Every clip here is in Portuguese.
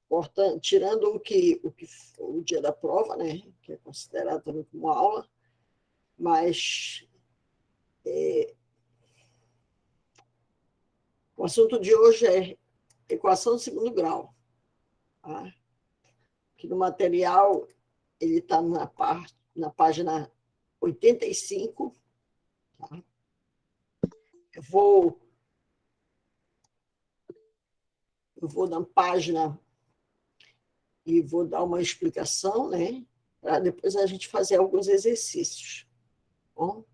portanto, tirando o dia da prova, né, que é considerado também como aula, mas o assunto de hoje é equação de segundo grau. Tá? Aqui no material, ele está na página 85. Tá? Eu vou na página e vou dar uma explicação, né? Para depois a gente fazer alguns exercícios. Bom,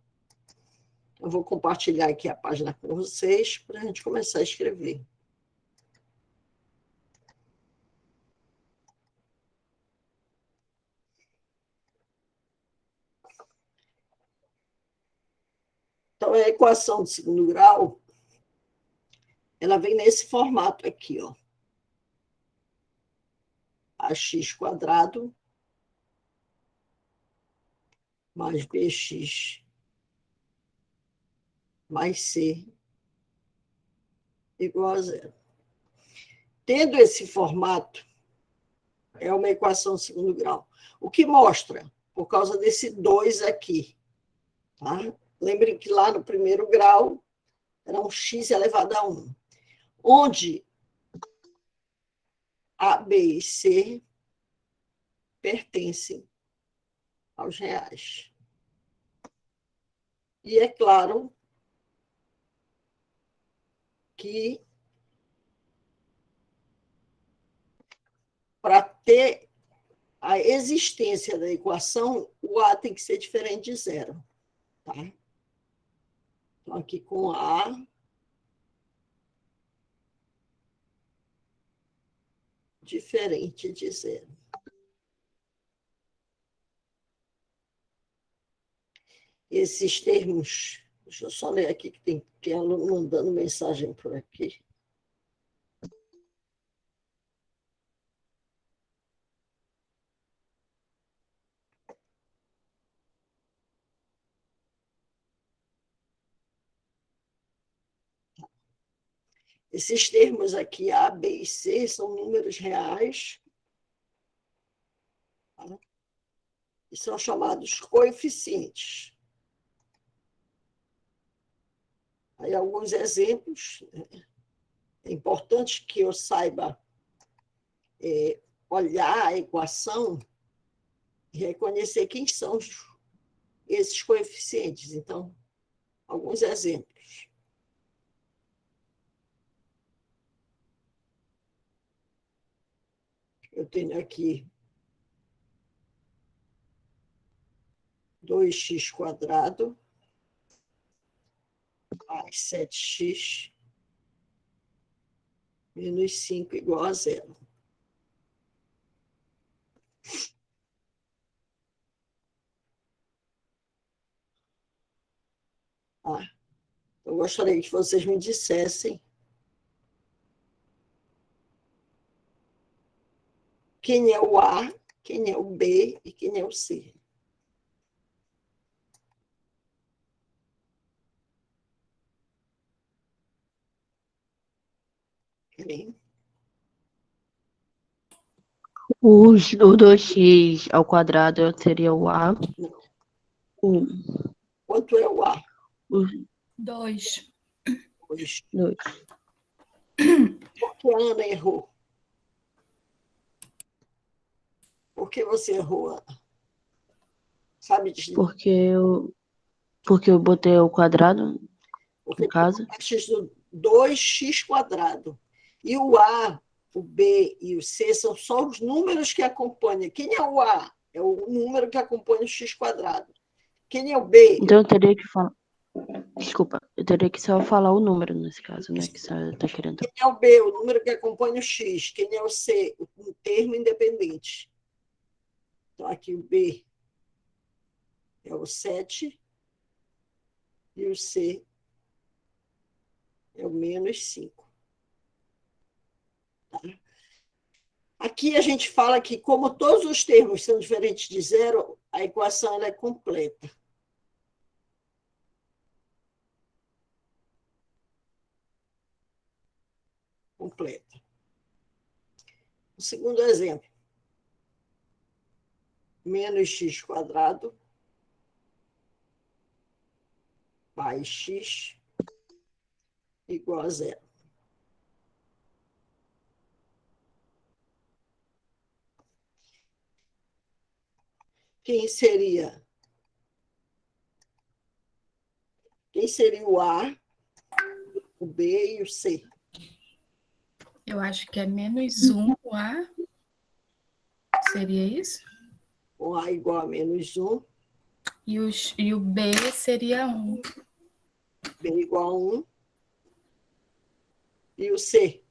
eu vou compartilhar aqui a página com vocês para a gente começar a escrever. Então, a equação de segundo grau, ela vem nesse formato aqui, ó. Ax² mais bx mais c igual a zero. Tendo esse formato, é uma equação de segundo grau. O que mostra? Por causa desse 2 aqui. Tá? Lembrem que lá no primeiro grau era um x elevado a 1, onde A, B e C pertencem aos reais. E é claro que para ter a existência da equação, o A tem que ser diferente de zero. Tá? Então, aqui com A diferente de zero. Esses termos, deixa eu só ler aqui, que tem aluno mandando mensagem por aqui. Esses termos aqui, A, B e C, são números reais, tá? E são chamados coeficientes. Aí, alguns exemplos. É importante que eu saiba olhar a equação e reconhecer quem são esses coeficientes. Então, alguns exemplos. Eu tenho aqui 2x² mais 7x menos 5 igual a zero. Eu gostaria que vocês me dissessem quem é o A, quem é o B e quem é o C. Bem, O 2x² seria o A. não. Quanto é o A? 2. 2. 2. Por que a Ana errou? Por que você errou, Ana? Sabe disso? Porque eu botei o quadrado, Porque no caso. do 2x². E o A, o B e o C são só os números que acompanham. Quem é o A? É o número que acompanha o x². Quem é o B? Então eu teria que falar. Desculpa, eu teria que só falar o número nesse caso, né? Que você tá querendo. Quem é o B? O número que acompanha o x. Quem é o C? O termo independente. Então, aqui o B é o 7 e o C é o menos 5. Tá? Aqui a gente fala que, como todos os termos são diferentes de zero, a equação ela é completa. Completa. O segundo exemplo. Menos x quadrado mais x igual a zero. Quem seria o A, o B e o C? Eu acho que é -1 o A. Seria isso? O A igual a -1. E o B seria 1. B igual a 1. E o C?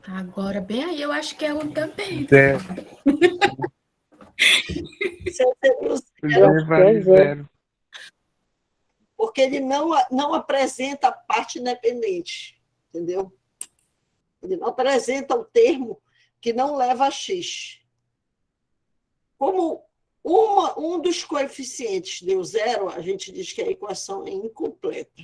Agora, bem aí, eu acho que é 1 também. Zero. C seria o zero, Zero vale zero. porque ele não apresenta a parte independente, entendeu? Ele não apresenta o termo que não leva a x. Como um dos coeficientes deu zero, a gente diz que a equação é incompleta.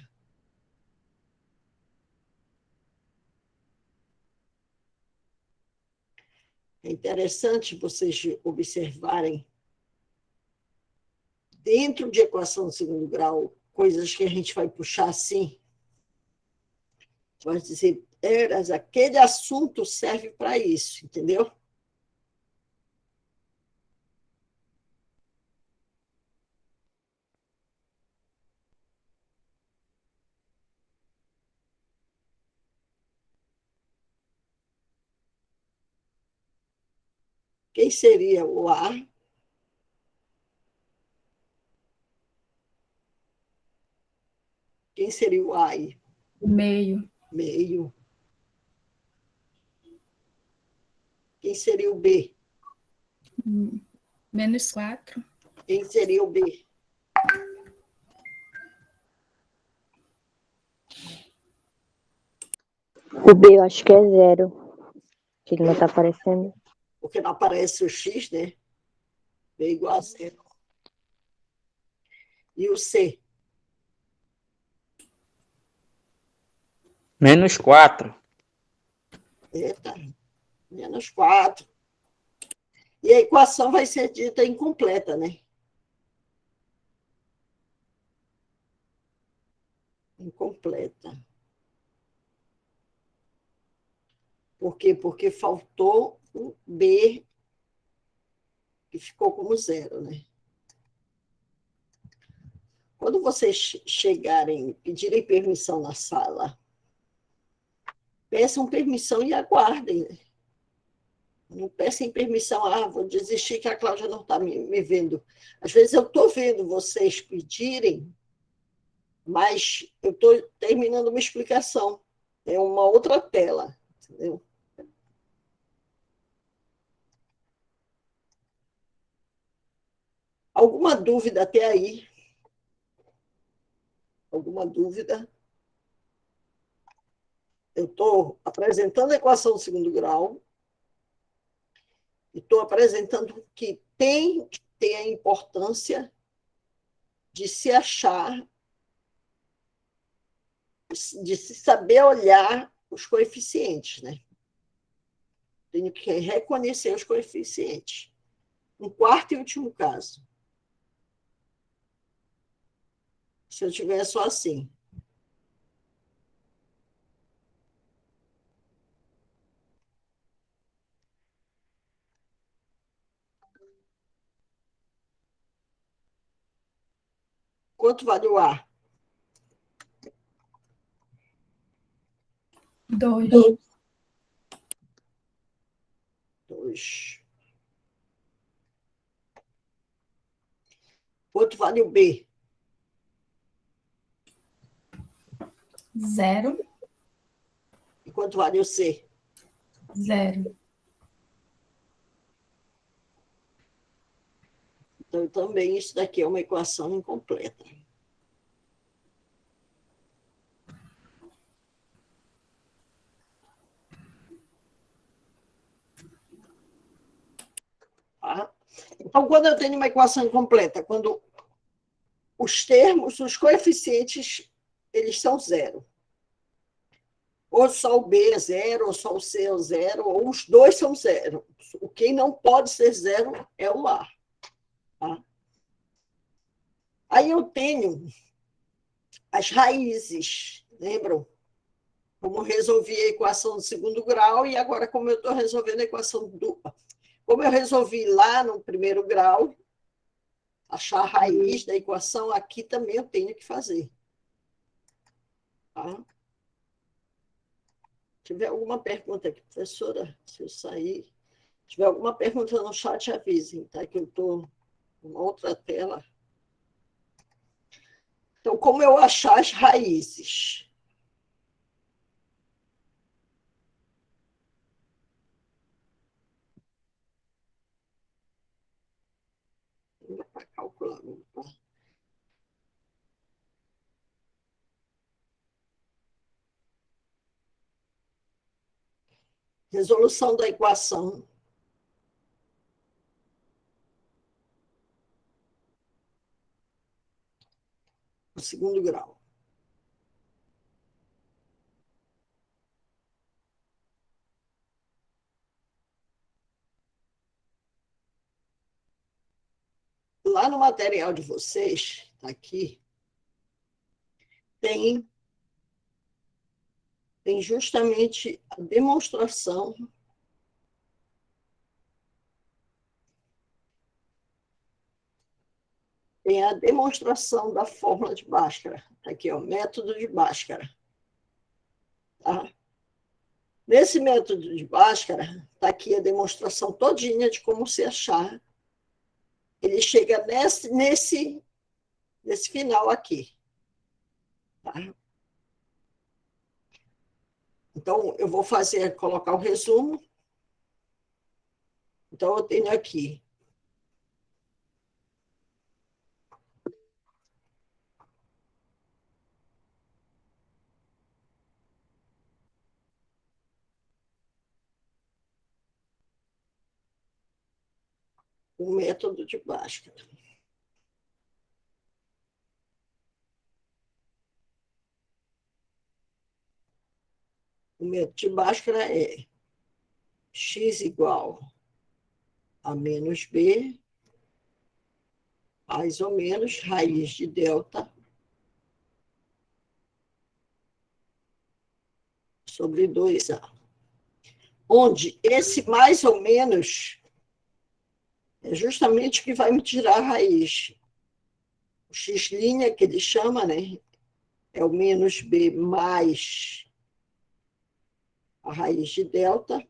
É interessante vocês observarem, dentro de equação de segundo grau, coisas que a gente vai puxar assim. Vai dizer, aquele assunto serve para isso, entendeu? Quem seria o A? Quem seria o A aí? Meio. Meio. Quem seria o B? -4. Quem seria o B? O B eu acho que é zero. Que ele não tá aparecendo. Porque não aparece o X, né? B igual a zero. E o C? -4. Eita, -4. E a equação vai ser dita incompleta, né? Incompleta. Por quê? Porque faltou o B, que ficou como zero, né? Quando vocês chegarem, pedirem permissão na sala, peçam permissão e aguardem, né? Não peçam permissão, vou desistir que a Cláudia não está me vendo. Às vezes eu estou vendo vocês pedirem, mas eu estou terminando uma explicação. É uma outra tela, entendeu? Alguma dúvida até aí? Alguma dúvida? Eu estou apresentando a equação do segundo grau e estou apresentando que tem que ter a importância de se achar, de se saber olhar os coeficientes, né? Tenho que reconhecer os coeficientes. Um quarto e último caso. Se eu tiver só assim. Quanto vale o A? 2. 2. Quanto vale o B? 0. E quanto vale o C? 0. Então, também isso daqui é uma equação incompleta. Tá? Então, quando eu tenho uma equação incompleta, quando os termos, os coeficientes, eles são zero. Ou só o B é zero, ou só o C é zero, ou os dois são zero. O que não pode ser zero é o A. Tá? Aí eu tenho as raízes, lembram? Como resolvi a equação do segundo grau e agora como eu estou resolvendo a equação do... Como eu resolvi lá no primeiro grau, achar a raiz da equação, aqui também eu tenho que fazer. Tá? Se tiver alguma pergunta aqui, professora, se eu sair... Se tiver alguma pergunta no chat, avisem, tá? Que eu estou numa outra tela. Então, como eu achar as raízes? Para calcular. Resolução da equação. O segundo grau. Lá no material de vocês, tá aqui, tem justamente a demonstração da fórmula de Bhaskara. Tá aqui, ó, método de Bhaskara. Tá? Nesse método de Bhaskara, está aqui a demonstração todinha de como se achar. Ele chega nesse final aqui. Tá? Então, eu vou colocar o resumo. Então, eu tenho aqui o método de Bhaskara. O método de Bhaskara é x igual a menos b, mais ou menos, raiz de delta sobre 2a. Onde esse mais ou menos é justamente o que vai me tirar a raiz. O x', que ele chama, né, é o menos b mais a raiz de delta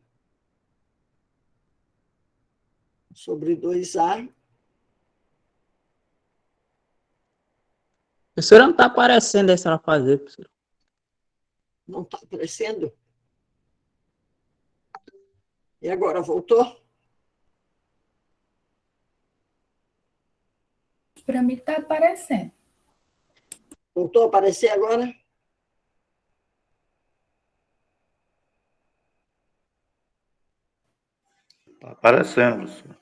sobre 2a. Professora, não está aparecendo aí para fazer, professora. Não está aparecendo? E agora, voltou? Para mim está aparecendo. Voltou a aparecer agora? Tá aparecendo, professor.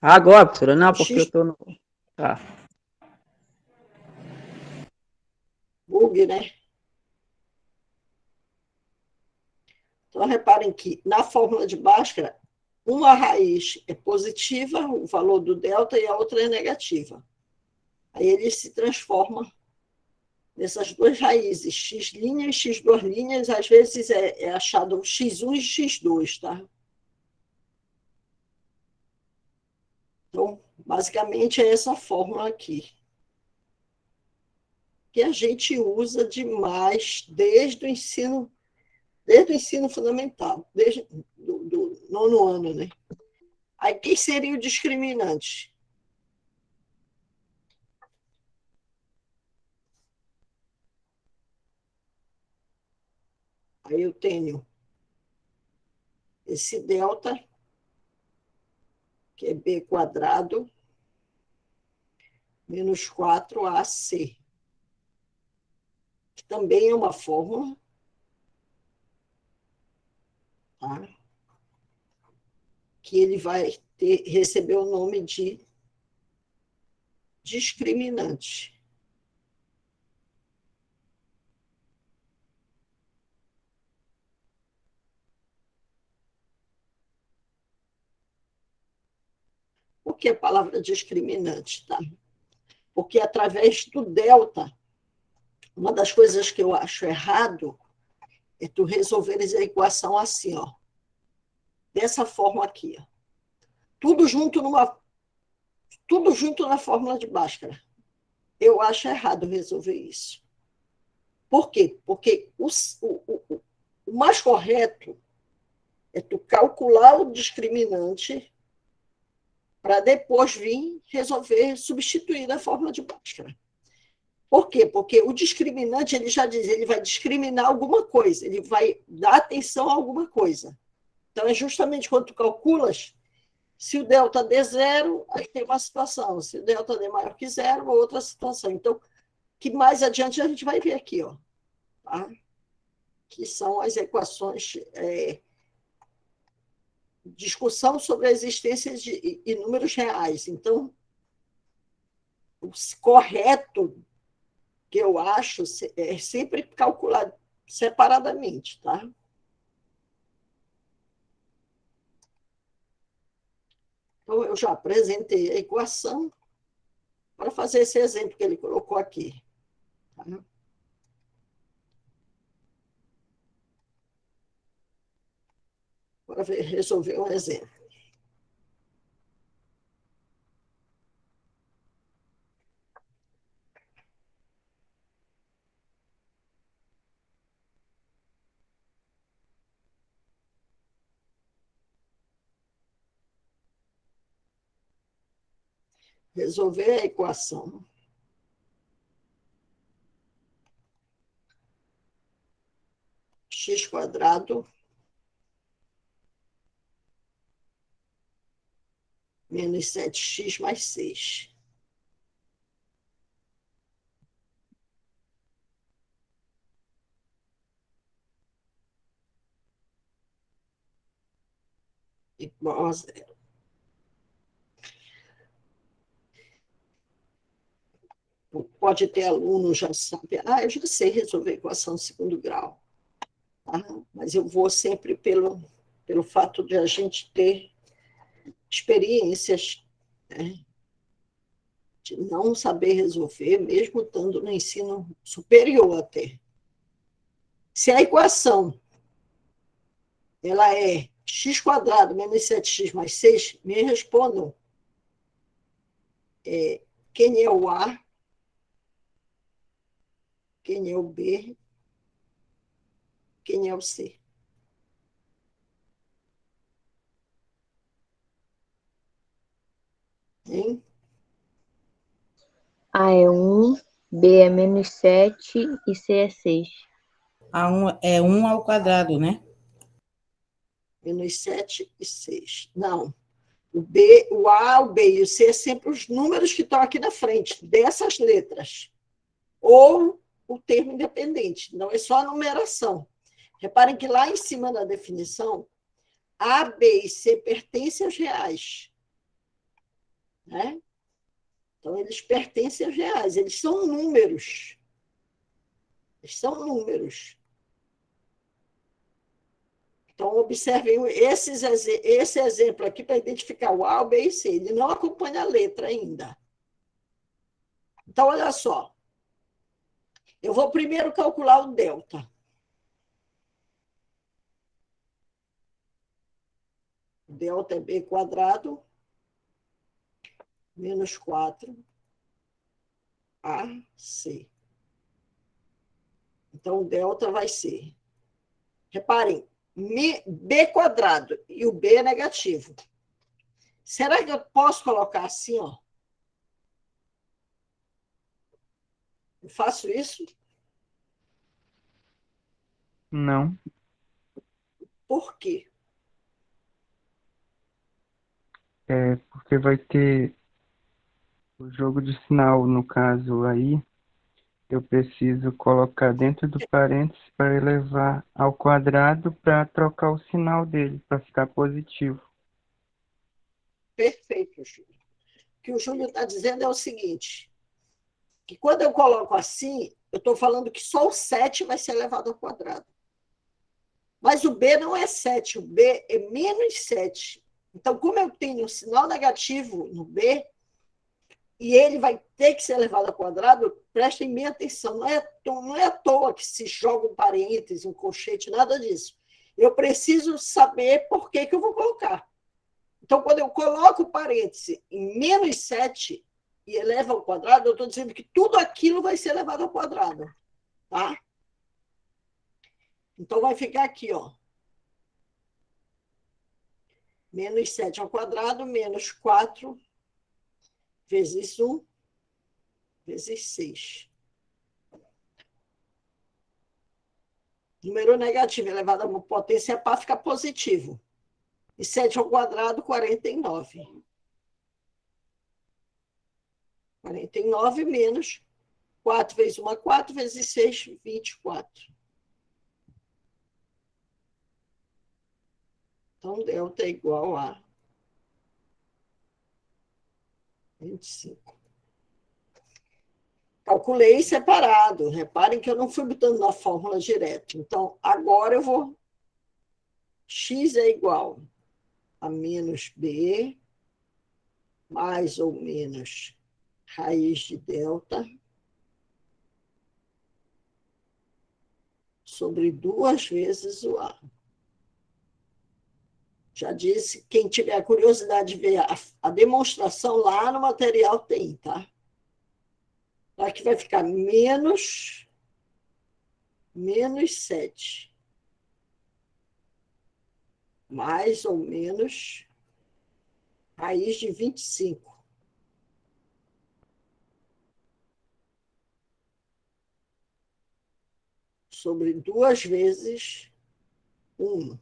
Agora, professora, não, O porque eu x estou no... Tá. bug, né? Então, reparem que na fórmula de Bhaskara, uma raiz é positiva, o valor do delta, e a outra é negativa. Aí ele se transforma nessas duas raízes, x' e x', às vezes é achado x1 e x2, tá? Então, basicamente é essa fórmula aqui, que a gente usa demais desde o ensino fundamental, desde do nono ano, né? Aí, quem seria o discriminante? Aí eu tenho esse delta, que é b quadrado, menos 4ac, que também é uma fórmula, tá? Que ele vai receber o nome de discriminante. que é a palavra discriminante, tá? Porque através do delta, uma das coisas que eu acho errado é tu resolveres a equação assim, ó. Dessa forma aqui, ó. Tudo junto na fórmula de Bhaskara. Eu acho errado resolver isso. Por quê? Porque o mais correto é tu calcular o discriminante para depois vir resolver, substituir na fórmula de Bhaskara. Por quê? Porque o discriminante, ele já diz, ele vai discriminar alguma coisa, ele vai dar atenção a alguma coisa. Então, é justamente quando tu calculas, se o delta der zero, aí tem uma situação. Se o delta der maior que zero, uma outra situação. Então, que mais adiante a gente vai ver aqui, ó, tá? Que são as equações, discussão sobre a existência de números reais. Então, o correto que eu acho é sempre calcular separadamente, tá? Então, eu já apresentei a equação para fazer esse exemplo que ele colocou aqui. Tá? Agora, resolver um exemplo. Resolver a equação x² menos 7x mais 6. Igual a zero. Pode ter aluno já sabe, eu já sei resolver a equação de segundo grau. Tá? Mas eu vou sempre pelo fato de a gente ter experiências, né, de não saber resolver, mesmo estando no ensino superior até. Se a equação ela é x² menos 7x mais 6, me respondam quem é o A, quem é o B, quem é o C. Hein? A é 1, B é menos 7 e C é 6. A1 é 1 ao quadrado, né? Menos 7 e 6. Não. O B, o A, o B e o C é sempre os números que estão aqui na frente, dessas letras. Ou o termo independente. Não é só a numeração. Reparem que lá em cima da definição, A, B e C pertencem aos reais. Né? Então, eles pertencem aos reais. Eles são números. Eles são números. Então, observem esse exemplo aqui para identificar o A, o B e C. Ele não acompanha a letra ainda. Então, olha só. Eu vou primeiro calcular o delta. O delta é B² menos 4AC. Então, o delta vai ser... Reparem, B² e o B é negativo. Será que eu posso colocar assim, ó? Eu faço isso? Não, Por quê? porque vai ter o jogo de sinal, no caso aí, eu preciso colocar dentro do parênteses para elevar ao quadrado para trocar o sinal dele, para ficar positivo. Perfeito, Júlio. O que o Júlio está dizendo é o seguinte, que quando eu coloco assim, eu estou falando que só o 7 vai ser elevado ao quadrado. Mas o B não é 7, o B é menos 7. Então, como eu tenho um sinal negativo no B, e ele vai ter que ser elevado ao quadrado, prestem bem atenção, não é à toa que se joga um parêntese, um colchete, nada disso. Eu preciso saber por que eu vou colocar. Então, quando eu coloco o parêntese em menos 7 e eleva ao quadrado, eu estou dizendo que tudo aquilo vai ser elevado ao quadrado. Tá? Então, vai ficar aqui, ó. Menos 7 ao quadrado, menos 4 vezes 1 vezes 6. Número negativo elevado a uma potência pá fica positivo. E 7 ao quadrado, 49. 49 menos 4 vezes 1, 4 vezes 6, 24. Então, delta é igual a 25. Calculei separado. Reparem que eu não fui botando na fórmula direto. Então, agora eu vou... X é igual a menos B, mais ou menos raiz de delta, sobre 2 vezes o A. Já disse, quem tiver curiosidade de ver a demonstração lá no material tem, tá? Aqui vai ficar menos 7. Mais ou menos raiz de 25. Sobre 2 vezes 1.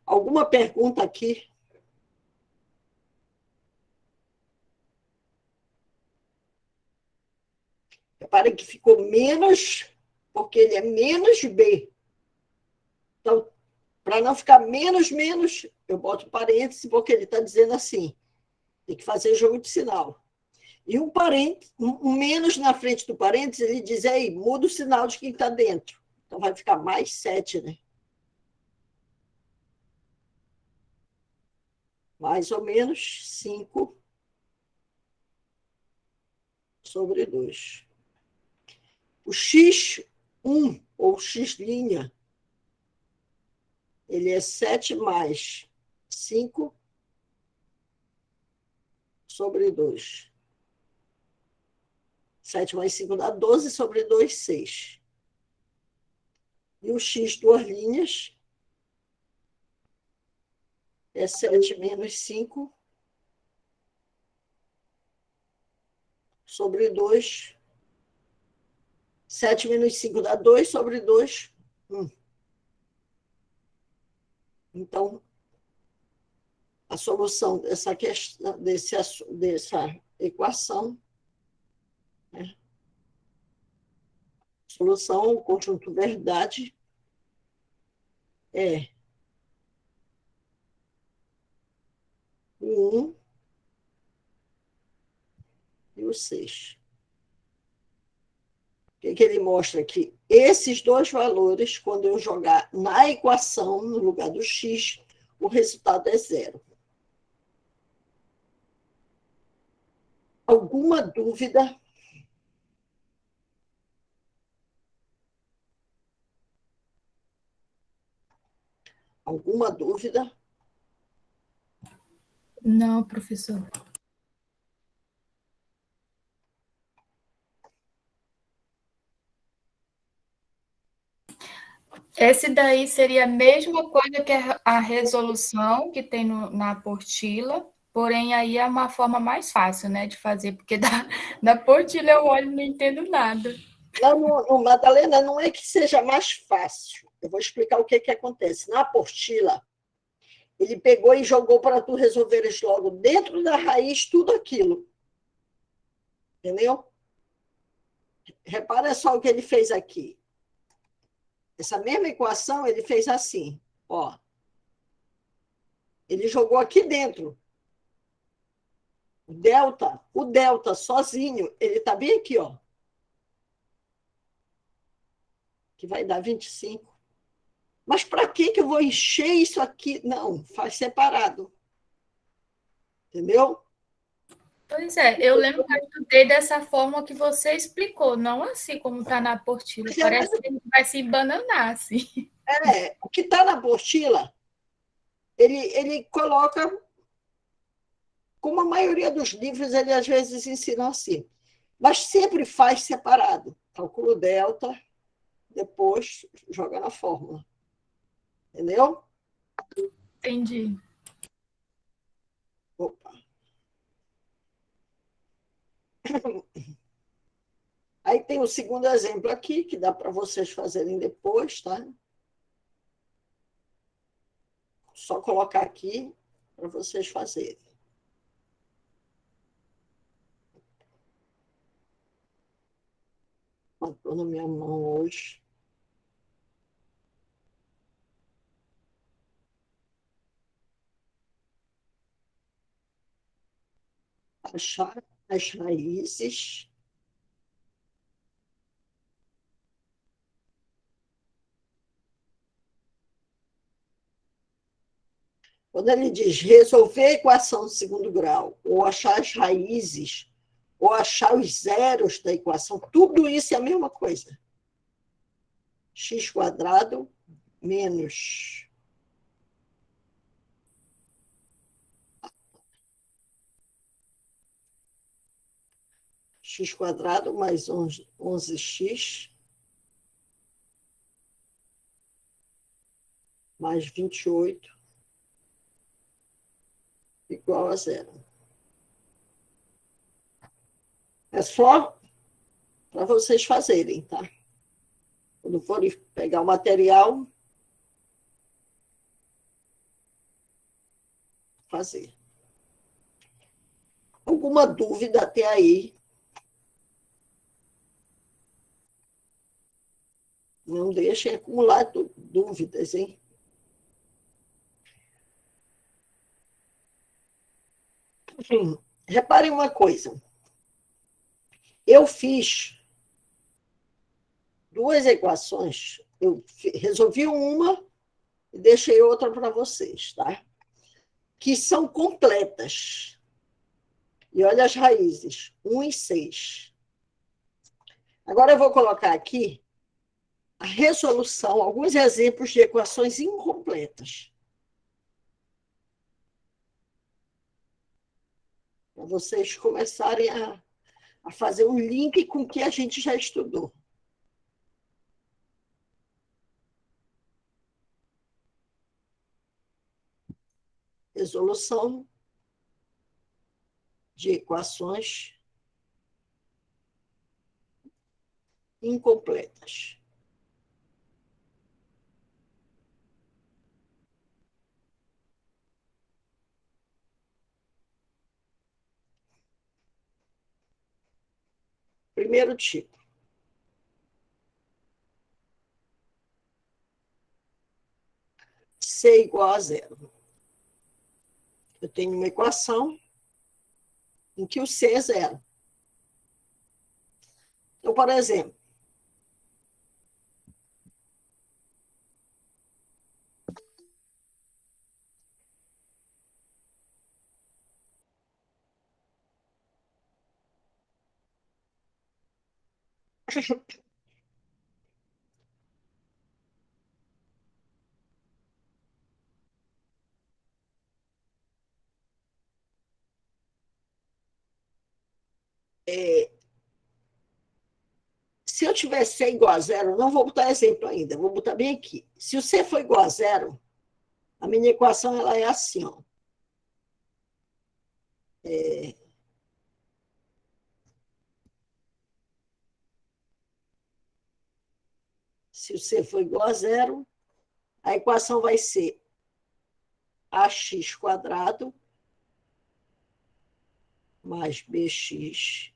Alguma pergunta aqui? Reparem que ficou menos, porque ele é menos B. Então, para não ficar menos, eu boto parêntese, porque ele está dizendo assim, tem que fazer jogo de sinal. E um parêntese, um menos na frente do parêntese, ele diz aí, muda o sinal de quem está dentro. Então, vai ficar mais 7, né? Mais ou menos 5 sobre 2. O x1, ou x', ele é 7 mais 5 sobre 2. 7 mais 5 dá 12 sobre 2, 6. E o x, 2 linhas, é 7 menos 5 sobre 2. 7 menos 5 dá 2 sobre 2, 1. Então, a solução dessa questão, dessa equação, né? Solução, conjunto verdade, é o 1 e o 6. O que ele mostra aqui? Esses dois valores, quando eu jogar na equação, no lugar do x, o resultado é 0. Alguma dúvida? Alguma dúvida? Não, professor. Esse daí seria a mesma coisa que a resolução que tem na apostila, porém aí é uma forma mais fácil, né, de fazer, porque da apostila eu olho e não entendo nada. Não, Madalena, não é que seja mais fácil. Eu vou explicar o que acontece. Na apostila, ele pegou e jogou para tu resolveres logo dentro da raiz tudo aquilo. Entendeu? Repara só o que ele fez aqui. Essa mesma equação ele fez assim, ó. Ele jogou aqui dentro. O delta sozinho, ele está bem aqui, ó. Que vai dar 25. Mas para que eu vou encher isso aqui? Não, faz separado. Entendeu? Pois é, eu lembro que eu estudei dessa forma que você explicou, não assim como está na apostila. Mas Parece que a gente vai se embananar, assim. o que está na apostila, ele coloca, como a maioria dos livros, ele às vezes ensina assim, mas sempre faz separado. Calcula o delta, depois joga na fórmula. Entendeu? Entendi. Opa. Aí tem o segundo exemplo aqui, que dá para vocês fazerem depois, tá? Só colocar aqui para vocês fazerem. Estou na minha mão hoje. Achar as raízes. Quando ele diz resolver a equação de segundo grau, ou achar as raízes, ou achar os zeros da equação, tudo isso é a mesma coisa. X² menos x² mais 11x mais 28 igual a zero. É só para vocês fazerem, tá? Quando forem pegar o material, fazer. Alguma dúvida até aí? Não deixem acumular dúvidas, hein? Reparem uma coisa. Eu fiz duas equações. Eu resolvi uma e deixei outra para vocês, tá? Que são completas. E olha as raízes, 1 e 6. Agora eu vou colocar aqui a resolução, alguns exemplos de equações incompletas. Para vocês começarem a fazer um link com o que a gente já estudou. Resolução de equações incompletas. Primeiro tipo. C igual a zero. Eu tenho uma equação em que o C é zero. Então, por exemplo, se eu tiver C igual a zero, não vou botar exemplo ainda, vou botar bem aqui. Se o C for igual a zero, a minha equação ela é assim, ó. Se o C for igual a zero, a equação vai ser ax² mais bx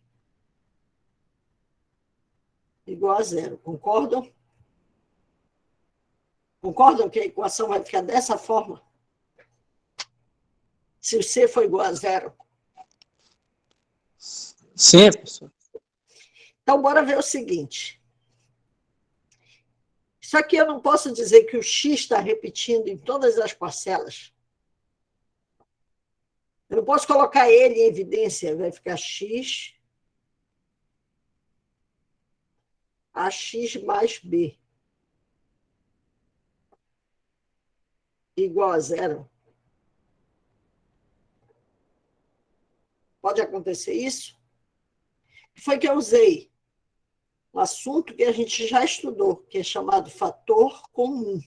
igual a zero. Concordam? Concordam que a equação vai ficar dessa forma? Se o C for igual a zero. Sim, professor. Então, bora ver o seguinte. Isso aqui eu não posso dizer que o x está repetindo em todas as parcelas. Eu não posso colocar ele em evidência, vai ficar x, ax mais b, igual a zero. Pode acontecer isso? Foi que eu usei um assunto que a gente já estudou, que é chamado fator comum,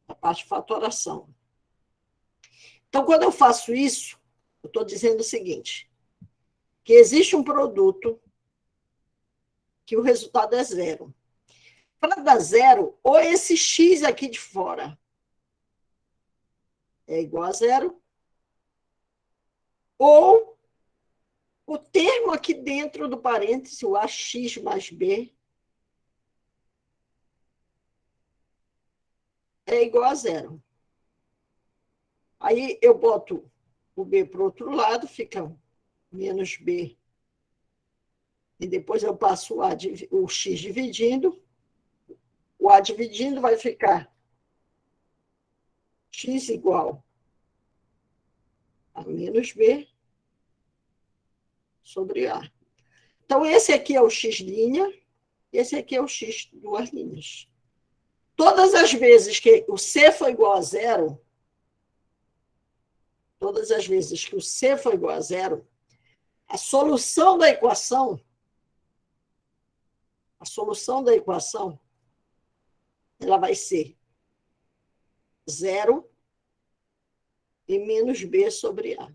a parte de fatoração. Então, quando eu faço isso, eu estou dizendo o seguinte, que existe um produto que o resultado é zero. Para dar zero, ou esse x aqui de fora é igual a zero, ou o termo aqui dentro do parêntese, o ax mais b, é igual a zero. Aí eu boto o b para o outro lado, fica menos b. E depois eu passo o x dividindo. O a dividindo vai ficar x igual a menos b sobre a. Então, esse aqui é o x', esse aqui é o x duas linhas. Todas as vezes que o c for igual a zero, todas as vezes que o c for igual a zero, a solução da equação, ela vai ser zero e menos b sobre a.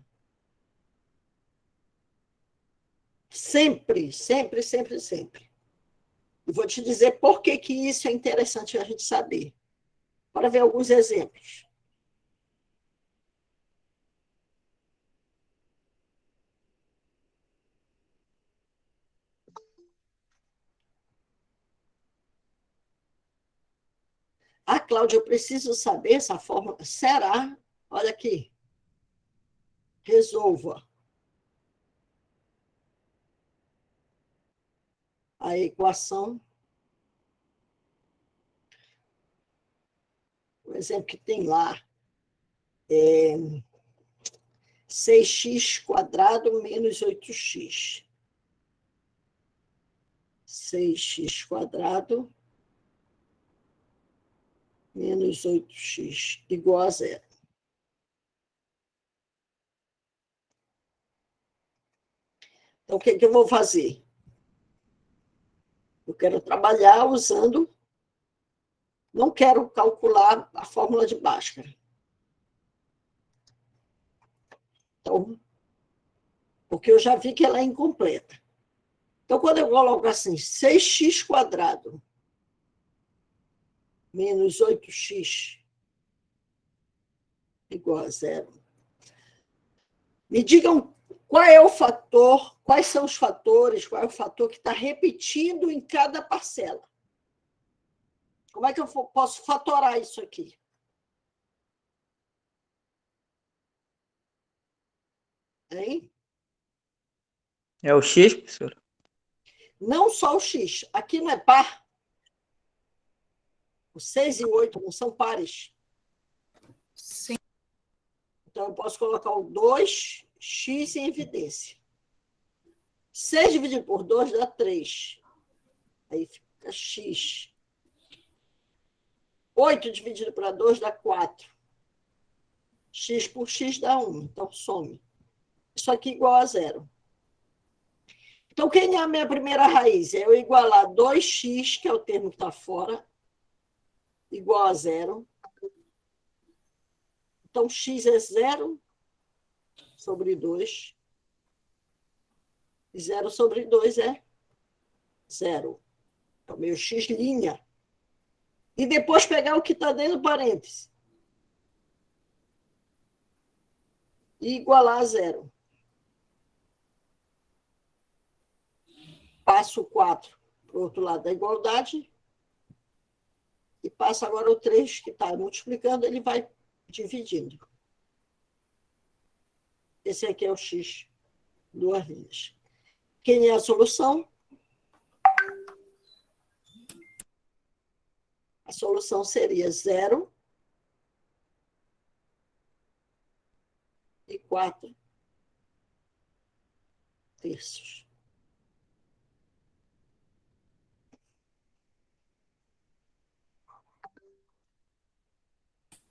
Sempre, sempre, sempre, sempre. E vou te dizer por que isso é interessante a gente saber. Para ver alguns exemplos. Ah, Cláudia, eu preciso saber essa fórmula. Será? Olha aqui. Resolva a equação. O exemplo que tem lá é 6x² menos 8x. 6x² menos 8x igual a zero. Então, o que eu vou fazer? Eu quero trabalhar usando... Não quero calcular a fórmula de Bhaskara. Então, porque eu já vi que ela é incompleta. Então, quando eu coloco assim, 6x² menos 8x igual a zero, me digam qual é o fator, quais são os fatores, qual é o fator que está repetindo em cada parcela. Como é que eu posso fatorar isso aqui? Hein? É o X, professor? Não só o x. Aqui não é par. O 6 e o 8 não são pares. Sim. Então, eu posso colocar o 2x em evidência. 6 dividido por 2 dá 3. Aí fica x. 8 dividido por 2 dá 4. X por x dá 1. Então, some. Isso aqui igual a zero. Então, quem é a minha primeira raiz? É eu igualar 2x, que é o termo que está fora, igual a zero. Então, x é 0 sobre 2. E 0 sobre 2 é 0. É o meu x'. E depois pegar o que está dentro do parêntese. E igualar a zero. Passo o 4 para o outro lado da igualdade. E passo agora o 3, que está multiplicando, ele vai dividindo. Esse aqui é o x, duas linhas. Quem é a solução? A solução seria 0 e 4 terços.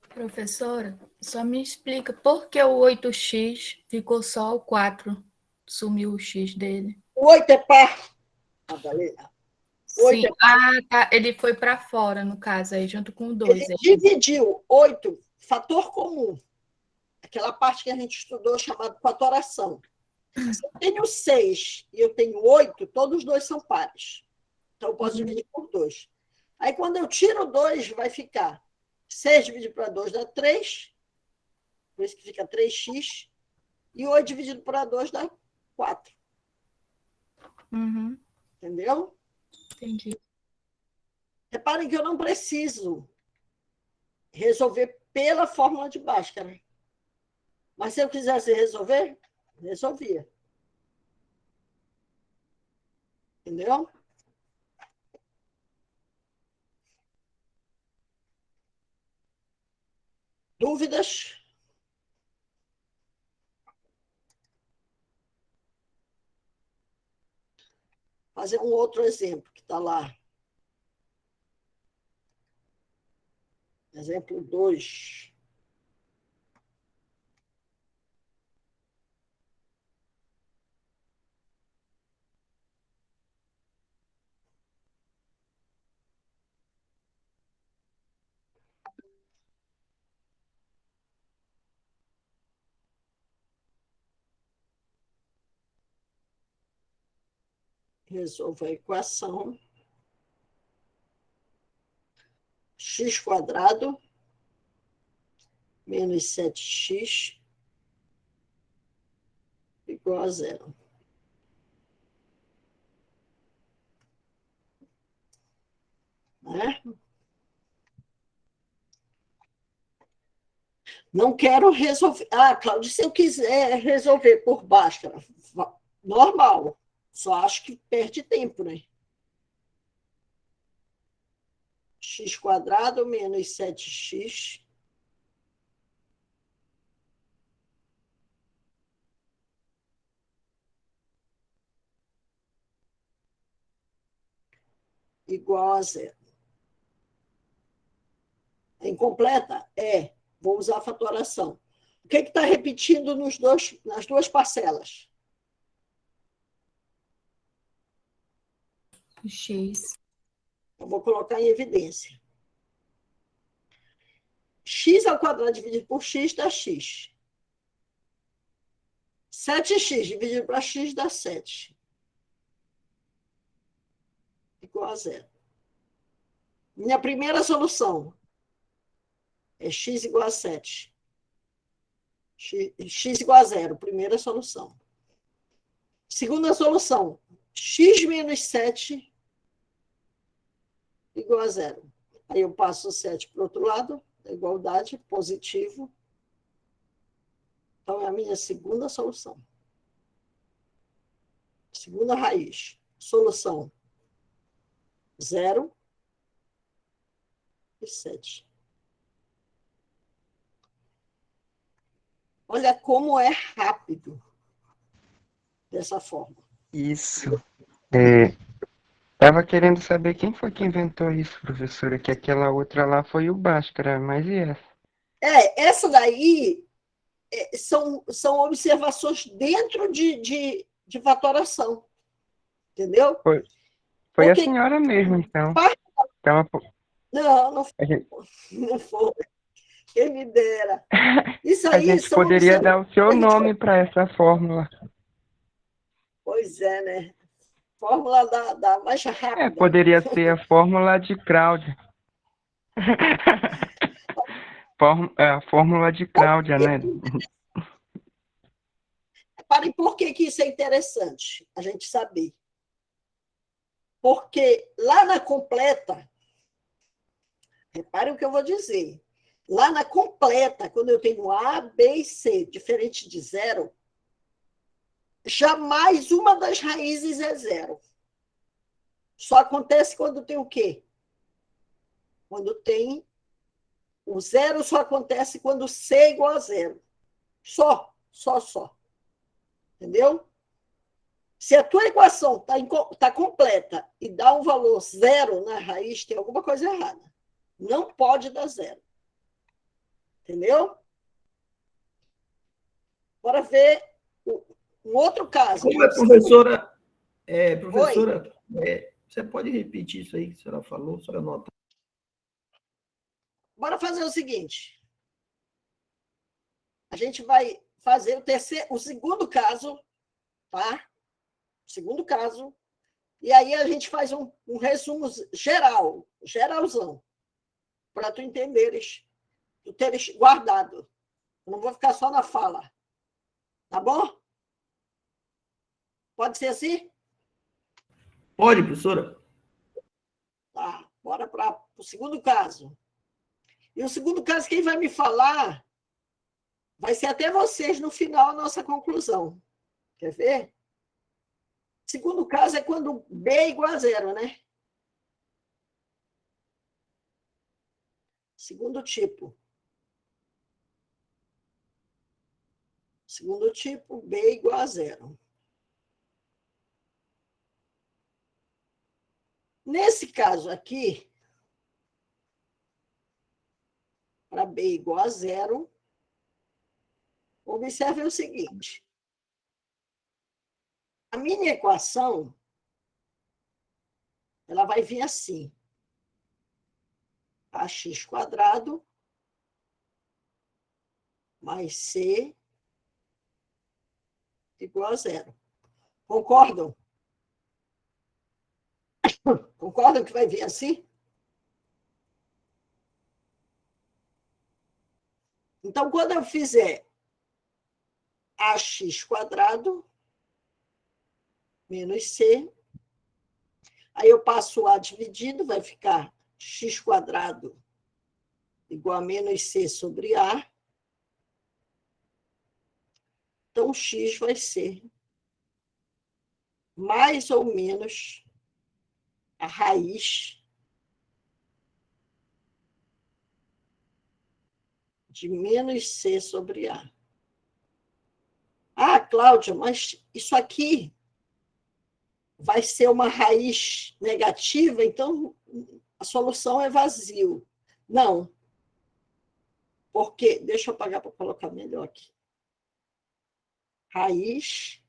Professora, só me explica por que o 8x ficou só o 4? Sumiu o x dele. O 8 é par, Madalena. O 8 Sim. é par. Ah, tá. Ele foi para fora, no caso, aí, junto com o 2. Ele dividiu 8, fator comum. Aquela parte que a gente estudou chamada fatoração. Se eu tenho 6 e eu tenho 8, todos os dois são pares. Então, eu posso dividir por 2. Aí, quando eu tiro 2, vai ficar 6 dividido por 2 dá 3, por isso que fica 3x, e 8 dividido por 2 dá 4. Uhum, Entendeu? entendi. Reparem que eu não preciso resolver pela fórmula de Bhaskara. Mas se eu quisesse resolver, resolvia. Entendeu? Dúvidas? Fazer um outro exemplo que está lá. Exemplo 2. Resolvo a equação. X² menos 7x igual a 0. Né? Não quero resolver. Ah, Cláudia, se eu quiser resolver por Bhaskara, normal. Só acho que perde tempo, né? X² menos 7x igual a 0. É incompleta? É. Vou usar a fatoração. O que está repetindo nas duas parcelas? O x. Eu vou colocar em evidência. X² dividido por x dá x. 7x dividido para x dá 7. Igual a 0. Minha primeira solução é x igual a 7. X igual a 0, primeira solução. Segunda solução, x menos 7 igual a 0. Aí eu passo o 7 para o outro lado, a igualdade, positivo. Então, é a minha segunda solução. Segunda raiz. Solução 0 e 7. Olha como é rápido dessa forma. Isso. Tava querendo saber quem foi que inventou isso, professora, que aquela outra lá foi o Bhaskara, mas e essa? Essa daí são observações dentro de fatoração. Entendeu? Foi Porque a senhora mesmo, então. Então não a gente, não foi. Quem me dera. Isso a aí gente são poderia dar o seu a gente- nome para essa fórmula. Pois é, né? Fórmula da mais rápida. Poderia ser a fórmula de Cláudia. A fórmula de Cláudia, né? Reparem por que isso é interessante a gente saber. Porque lá na completa, reparem o que eu vou dizer. Lá na completa, quando eu tenho A, B e C diferente de 0, jamais uma das raízes é 0. Só acontece quando tem o quê? Quando tem o 0 só acontece quando C é igual a 0. Só Só. Entendeu? Se a tua equação tá completa e dá um valor zero na raiz, tem alguma coisa errada. Não pode dar zero. Entendeu? Bora ver um outro caso. Como é, professora? Oi. Você pode repetir isso aí que a senhora falou? A senhora nota. Bora fazer o seguinte. A gente vai fazer o segundo caso, tá? Segundo caso. E aí a gente faz um resumo geralzão, para tu entenderes, tu teres guardado. Eu não vou ficar só na fala. Tá bom? Pode ser assim? Pode, professora. Tá. Bora para o segundo caso. E o segundo caso, quem vai me falar vai ser até vocês no final a nossa conclusão. Quer ver? Segundo caso é quando B é igual a zero, né? Segundo tipo. Segundo tipo, B é igual a zero. Nesse caso aqui, para B igual a zero, observe o seguinte. A minha equação, ela vai vir assim. Ax² mais C igual a zero. Concordam? Concordam que vai vir assim? Então, quando eu fizer ax² menos C, aí eu passo o A dividido, vai ficar x² igual a menos C sobre A. Então, x vai ser mais ou menos a raiz de menos C sobre A. Ah, Cláudia, mas isso aqui vai ser uma raiz negativa, então a solução é vazio. Não. Porque, deixa eu apagar para colocar melhor aqui. Raiz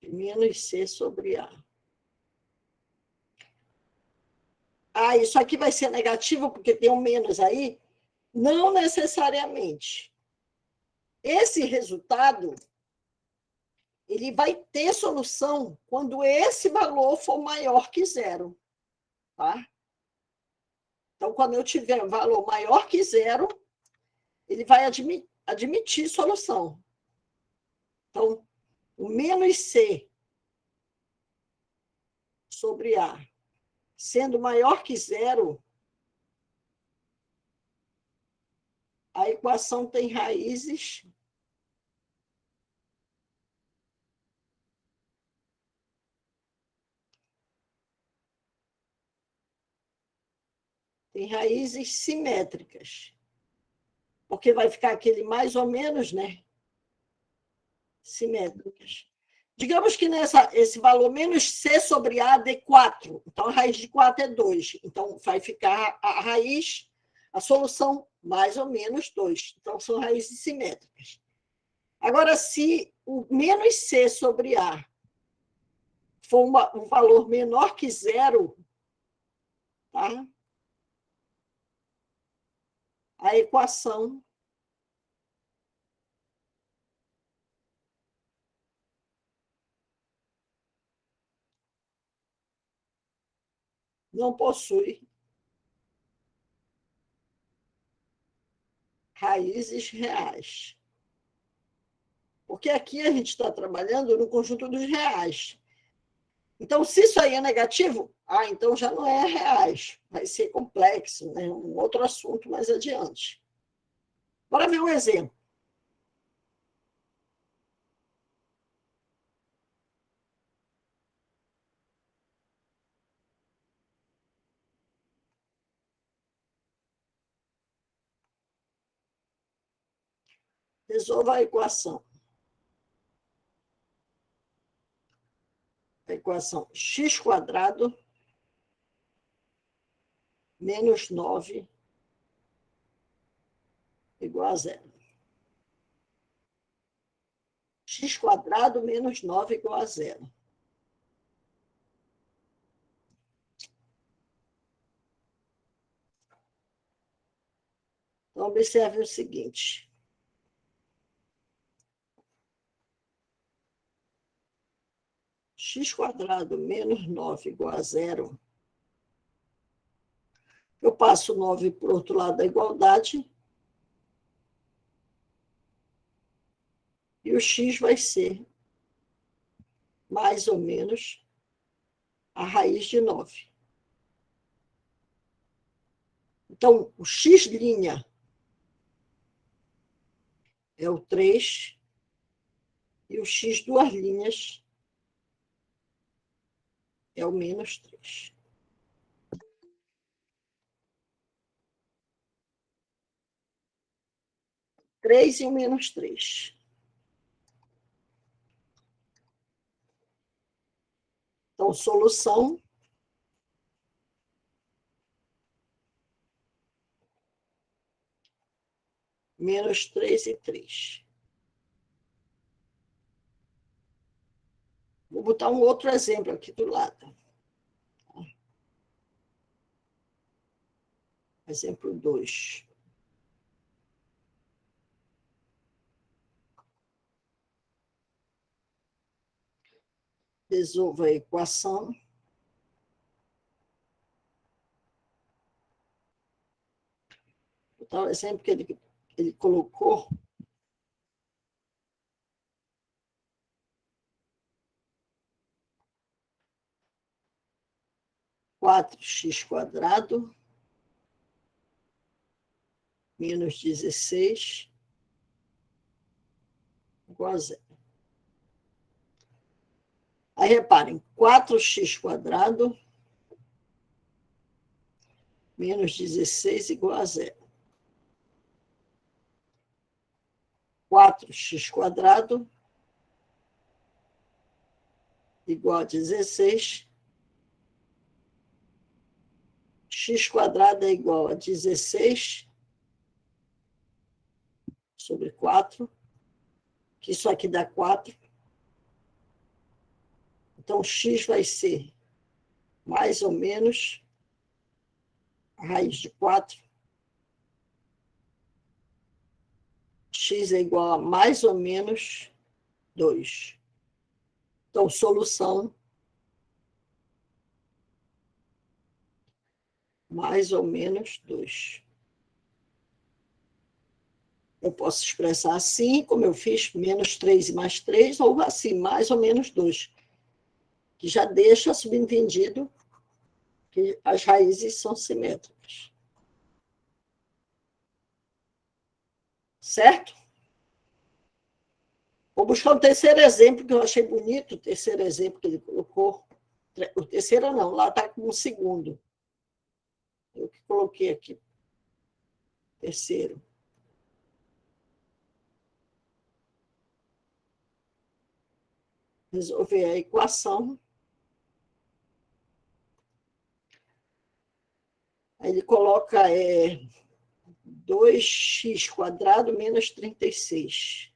de menos C sobre A. Ah, isso aqui vai ser negativo porque tem um menos aí? Não necessariamente. Esse resultado, ele vai ter solução quando esse valor for maior que zero. Tá? Então, quando eu tiver um valor maior que zero, ele vai admitir solução. Então, o menos C sobre A, sendo maior que zero, a equação tem raízes simétricas. Porque vai ficar aquele mais ou menos, né? Simétricas. Digamos que esse valor menos C sobre A dê 4. Então, a raiz de 4 é 2. Então, vai ficar a raiz, a solução mais ou menos 2. Então, são raízes simétricas. Agora, se o menos C sobre A for um valor menor que zero, tá? A equação não possui raízes reais. Porque aqui a gente está trabalhando no conjunto dos reais. Então, se isso aí é negativo, então já não é reais. Vai ser complexo, né? Um outro assunto mais adiante. Bora ver um exemplo. Resolva a equação. A equação x² menos 9 igual a zero. X² menos 9 igual a zero. Então, observe o seguinte. X² menos 9 igual a zero. Eu passo 9 para o outro lado da igualdade. E o x vai ser mais ou menos a raiz de 9. Então, o x' é o 3 e o x duas linhas é o menos 3. Três e o menos 3. Então, solução menos 3 e 3. Vou botar um outro exemplo aqui do lado. Exemplo 2. Resolva a equação. Vou botar o exemplo que ele colocou. Quatro x² menos 16 igual a zero. Aí, reparem, 4x² menos 16 igual a zero. 4x² igual a 16. X² é igual a 16 sobre 4, que isso aqui dá 4. Então, x vai ser mais ou menos a raiz de 4. X é igual a mais ou menos 2. Então, solução mais ou menos 2. Eu posso expressar assim, como eu fiz, menos 3 e mais 3, ou assim, mais ou menos 2, que já deixa subentendido que as raízes são simétricas. Certo? Vou buscar o terceiro exemplo, que eu achei bonito, o terceiro exemplo que ele colocou. O terceiro não, lá está com o segundo. Eu que coloquei aqui. Terceiro. Resolver a equação. Aí ele coloca 2x² menos 36.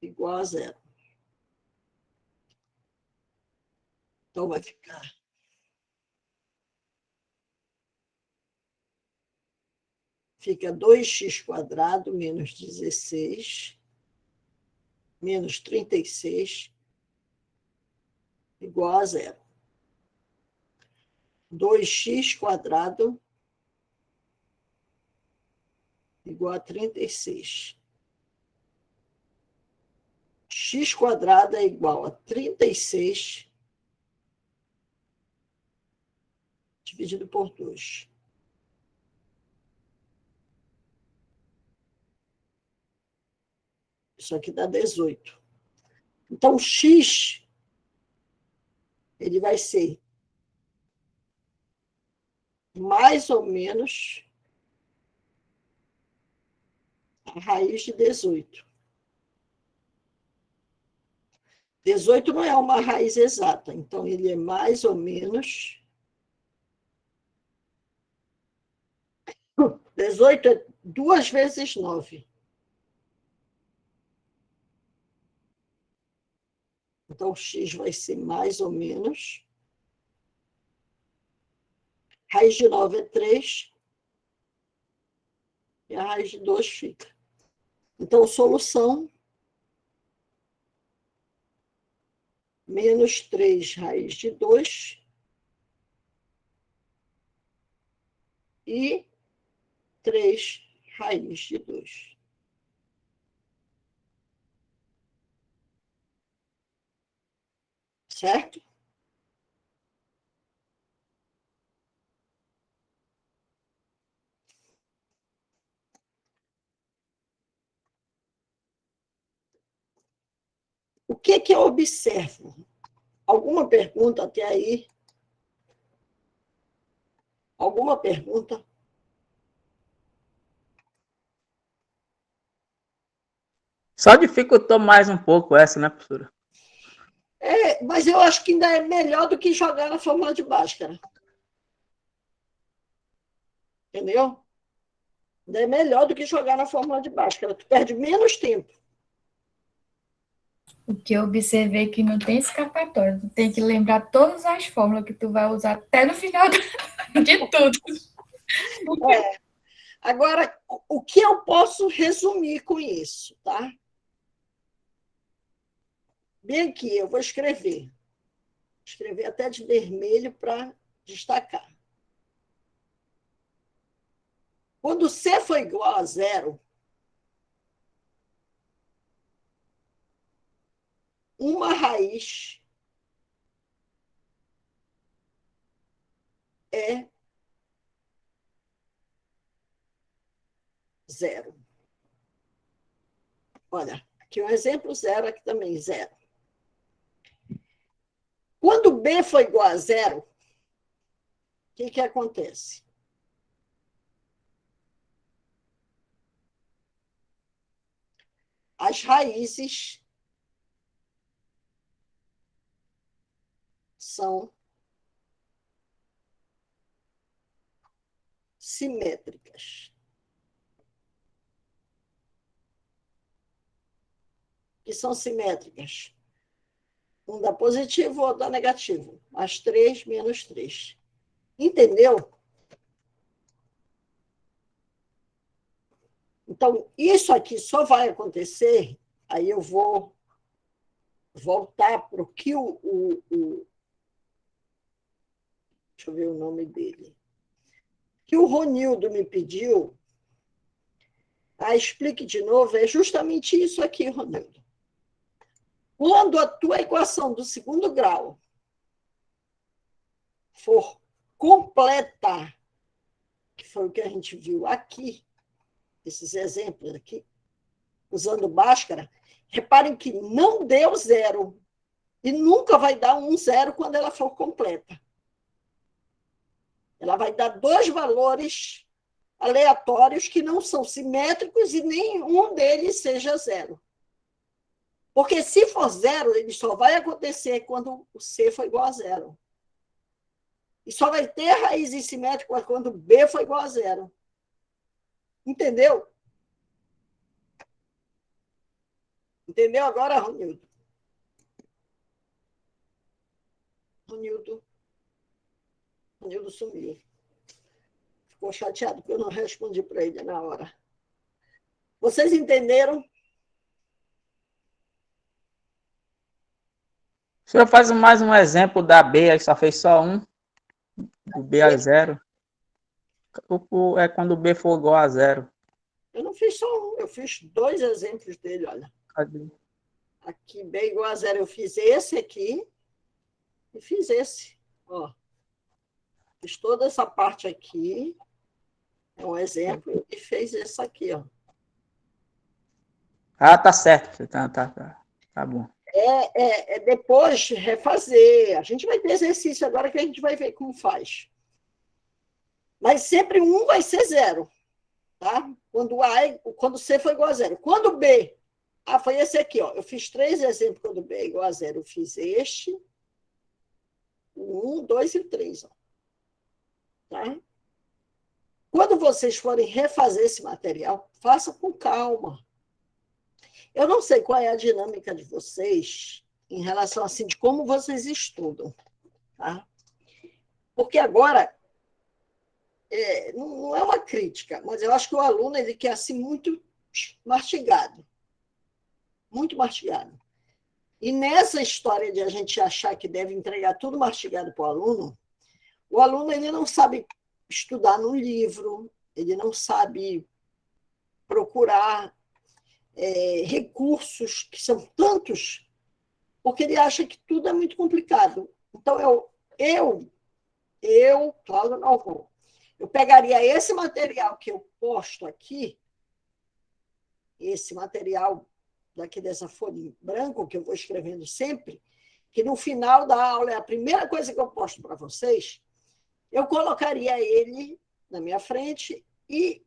Igual a zero. Então, vai ficar. Fica 2x² menos 16, menos 36, igual a zero. 2x² igual a 36. X² é igual a 36 dividido por 2. Isso aqui dá 18. Então, x ele vai ser mais ou menos a raiz de 18. 18 não é uma raiz exata, então ele é mais ou menos... 18 é 2 vezes 9. Então, x vai ser mais ou menos... Raiz de 9 é 3. E a raiz de 2 fica. Então, solução... menos 3 raiz de 2 e 3 raiz de 2. Certo? O que que eu observo? Alguma pergunta até aí? Alguma pergunta? Só dificultou mais um pouco essa, né, professora? Mas eu acho que ainda é melhor do que jogar na fórmula de Bhaskara. Entendeu? Ainda é melhor do que jogar na fórmula de Bhaskara. Tu perde menos tempo. O que eu observei é que não tem escapatória. Tu tem que lembrar todas as fórmulas que tu vai usar até no final de tudo. Agora, o que eu posso resumir com isso, tá? Bem aqui, eu vou escrever. Escrever até de vermelho para destacar. Quando C for igual a 0, uma raiz é 0. Olha, aqui um exemplo 0, aqui também 0. Quando B for igual a 0, o que acontece? As raízes são simétricas. Que são simétricas. Um dá positivo, outro dá negativo. Mais 3, menos 3. Entendeu? Então, isso aqui só vai acontecer, aí eu vou voltar para o que deixa eu ver o nome dele. Que o Ronildo me pediu, explique de novo, é justamente isso aqui, Ronildo. Quando a tua equação do segundo grau for completa, que foi o que a gente viu aqui, esses exemplos aqui, usando Bhaskara, reparem que não deu 0 e nunca vai dar 0 quando ela for completa. Ela vai dar 2 valores aleatórios que não são simétricos e nenhum deles seja 0. Porque se for 0, ele só vai acontecer quando o C for igual a 0. E só vai ter raiz simétrica quando B for igual a 0. Entendeu? Entendeu agora, Ronildo? Ronildo sumiu. Ficou chateado porque eu não respondi para ele na hora. Vocês entenderam? O senhor faz mais um exemplo da B, aí só fez só um. O B a 0. É quando o B for igual a 0. Eu não fiz só um, eu fiz 2 exemplos dele, olha. Cadê? Aqui, B igual a 0, eu fiz esse aqui e fiz esse. Ó. Fiz toda essa parte aqui, é um exemplo, e fez esse aqui, ó. Ah, tá certo. Tá bom. Depois refazer. A gente vai ter exercício agora que a gente vai ver como faz. Mas sempre 1 vai ser 0. Tá? Quando C for igual a 0. Quando B... foi esse aqui. Ó. Eu fiz 3 exemplos quando B é igual a 0. Eu fiz este, o 1, 2 e o 3. Ó. Tá? Quando vocês forem refazer esse material, faça com calma. Eu não sei qual é a dinâmica de vocês em relação assim, de como vocês estudam. Tá? Porque agora, não é uma crítica, mas eu acho que o aluno ele quer assim, muito mastigado. Muito mastigado. E nessa história de a gente achar que deve entregar tudo mastigado para o aluno ele não sabe estudar no livro, ele não sabe procurar recursos, que são tantos, porque ele acha que tudo é muito complicado. Então, Cláudia Galvão, eu pegaria esse material que eu posto aqui, esse material daqui dessa folha em branco, que eu vou escrevendo sempre, que no final da aula é a primeira coisa que eu posto para vocês, eu colocaria ele na minha frente e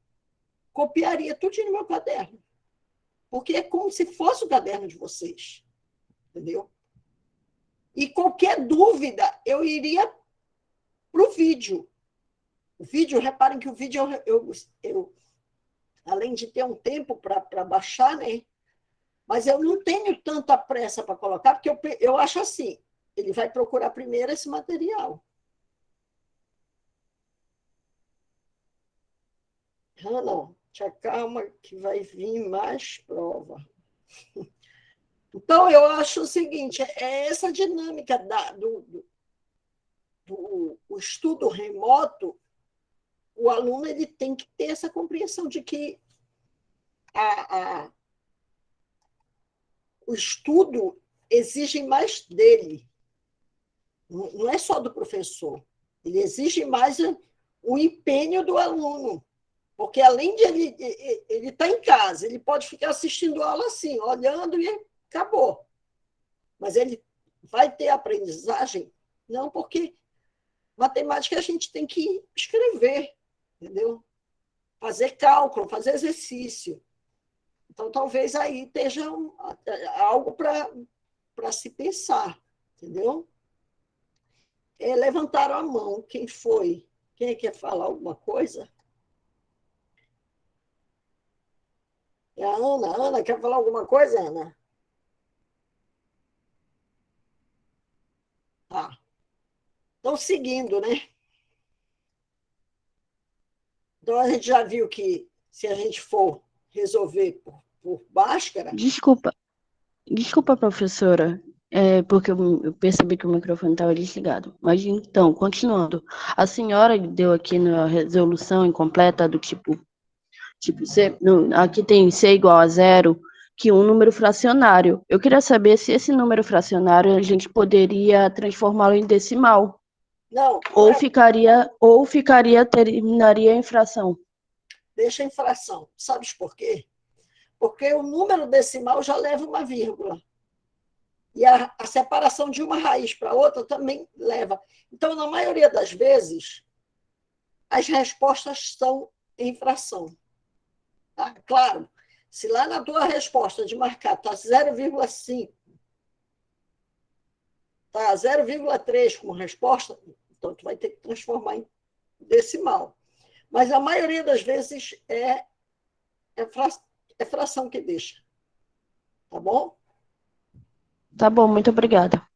copiaria tudo no meu caderno. Porque é como se fosse o caderno de vocês. Entendeu? E qualquer dúvida, eu iria para o vídeo. O vídeo, reparem que o vídeo, eu além de ter um tempo para baixar, né? Mas eu não tenho tanta pressa para colocar, porque eu acho assim, ele vai procurar primeiro esse material. Não, te acalma que vai vir mais prova. Então, eu acho o seguinte, é essa dinâmica do estudo remoto, o aluno ele tem que ter essa compreensão de que o estudo exige mais dele, não é só do professor, ele exige mais o empenho do aluno, porque além de ele estar em casa, ele pode ficar assistindo aula assim, olhando e acabou. Mas ele vai ter aprendizagem? Não, porque matemática a gente tem que escrever, entendeu? Fazer cálculo, fazer exercício. Então, talvez aí esteja algo para se pensar, entendeu? Levantaram a mão. Quem foi? Quem quer falar alguma coisa? É a Ana. Ana, quer falar alguma coisa, Ana? Tá. Então, seguindo, né? Então, a gente já viu que se a gente for resolver por Bhaskara... Desculpa, professora, porque eu percebi que o microfone estava desligado. Mas então, continuando, a senhora deu aqui na resolução incompleta do tipo C, aqui tem C igual a 0, que um número fracionário. Eu queria saber se esse número fracionário a gente poderia transformá-lo em decimal. Não. Terminaria em fração. Deixa em fração. Sabes por quê? Porque o número decimal já leva uma vírgula. E a separação de uma raiz para outra também leva. Então, na maioria das vezes, as respostas são em fração. Tá? Claro, se lá na tua resposta de marcar está 0,5, está 0,3 como resposta, então tu vai ter que transformar em decimal. Mas a maioria das vezes é fração que deixa. Tá bom? Tá bom, muito obrigada.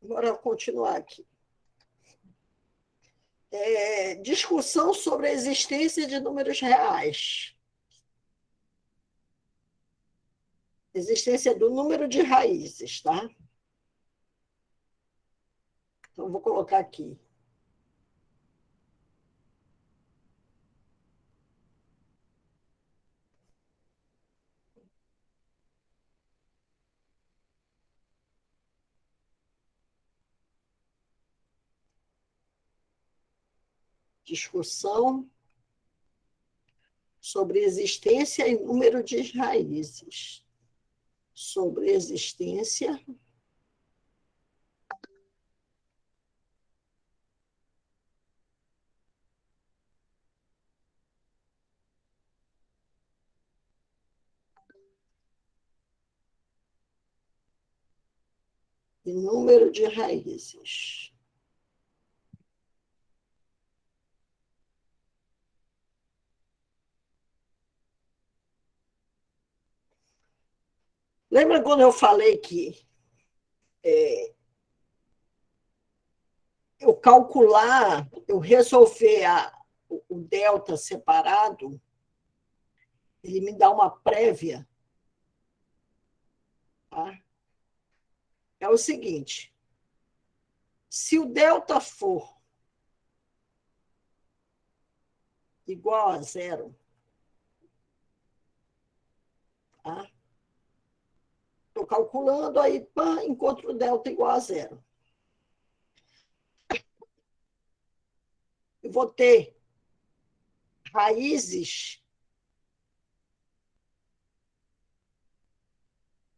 Bora continuar aqui. Discussão sobre a existência de números reais. Existência do número de raízes, tá? Então, vou colocar aqui. Discussão sobre existência e número de raízes. Sobre existência e número de raízes. Lembra quando eu falei que eu calcular, eu resolver o delta separado, ele me dá uma prévia. Tá? É o seguinte, se o delta for igual a zero, tá? Estou calculando, aí pá, encontro o delta igual a zero. Eu vou ter raízes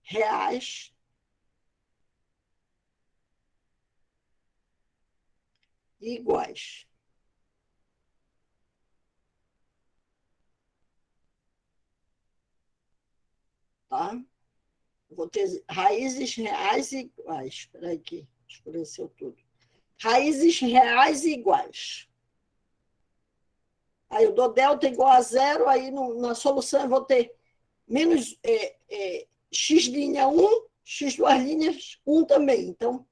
reais e iguais. Tá? Vou ter raízes reais e iguais. Espera aí que escureceu tudo. Raízes reais e iguais. Aí eu dou delta igual a zero, aí na solução eu vou ter menos x' 1, x duas linhas, 1 também. Então,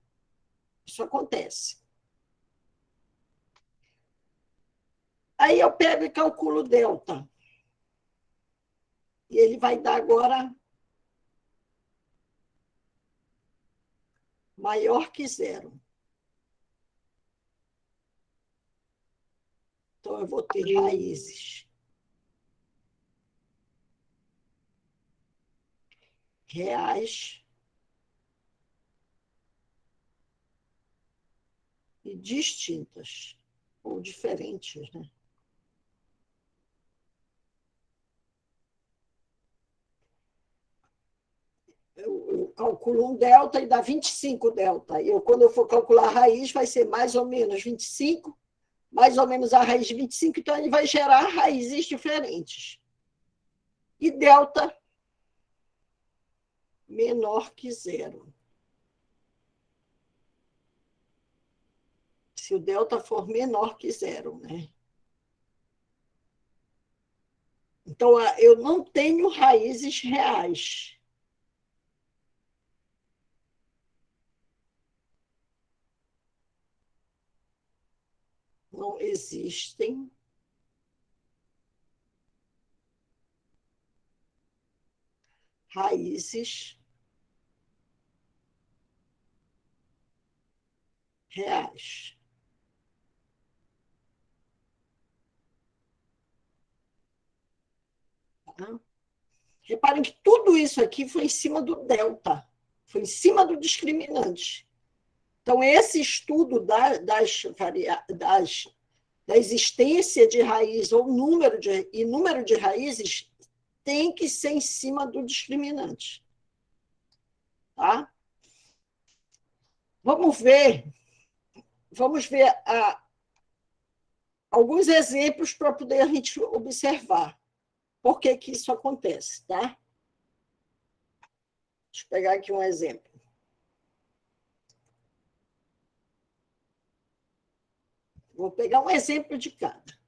isso acontece. Aí eu pego e calculo delta. E ele vai dar agora maior que zero. Então, eu vou ter raízes reais e distintas, ou diferentes, né? Eu calculo um delta e dá 25 delta. Quando eu for calcular a raiz, vai ser mais ou menos 25, mais ou menos a raiz de 25, então ele vai gerar raízes diferentes. E delta menor que zero. Se o delta for menor que zero, né? Então, eu não tenho raízes reais. Não existem raízes reais. Tá? Reparem que tudo isso aqui foi em cima do delta, foi em cima do discriminante. Então, esse estudo da existência de raiz ou número de raízes tem que ser em cima do discriminante. Tá? Vamos ver alguns exemplos para poder a gente observar por que isso acontece. Tá? Deixa eu pegar aqui um exemplo. Vou pegar um exemplo de cada.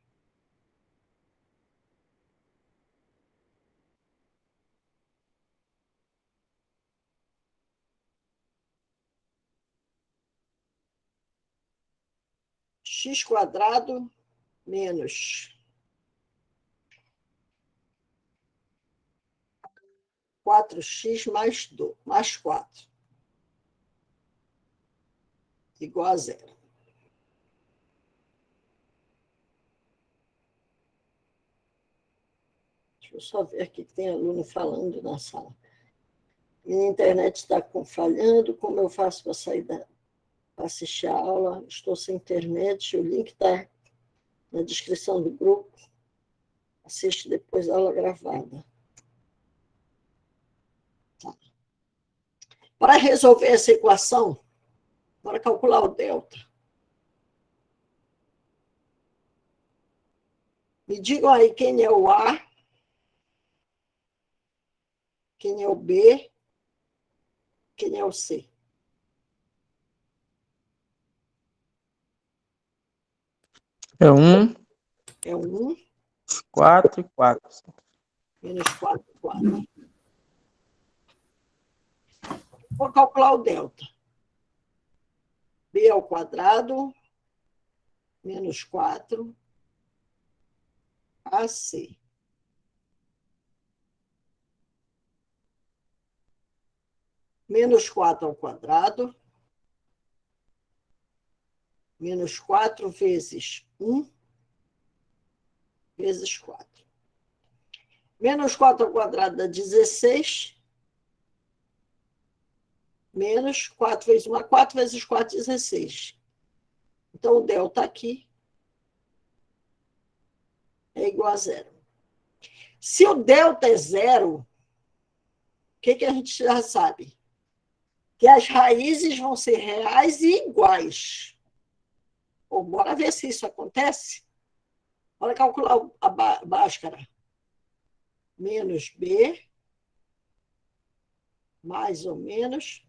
X² menos 4x mais 4 igual a zero. Deixa eu só ver aqui que tem aluno falando na sala. Minha internet está falhando, como eu faço para sair para assistir a aula? Estou sem internet, o link está na descrição do grupo. Assiste depois a aula gravada. Tá. Para resolver essa equação, bora calcular o delta. Me digam aí quem é o A, quem é o B, quem é o C. É 1, É 1 4 e 4. menos 4, 4. Vou calcular o delta. B ao quadrado menos 4 AC. Menos 4 ao quadrado, menos 4 vezes 1, vezes 4. Menos 4 ao quadrado dá 16, menos 4 vezes 1 é 4 vezes 4, 16. Então, o delta aqui é igual a zero. Se o delta é zero, o que a gente já sabe? Que as raízes vão ser reais e iguais. Bom, bora ver se isso acontece. Bora calcular a Bhaskara. Menos B, mais ou menos,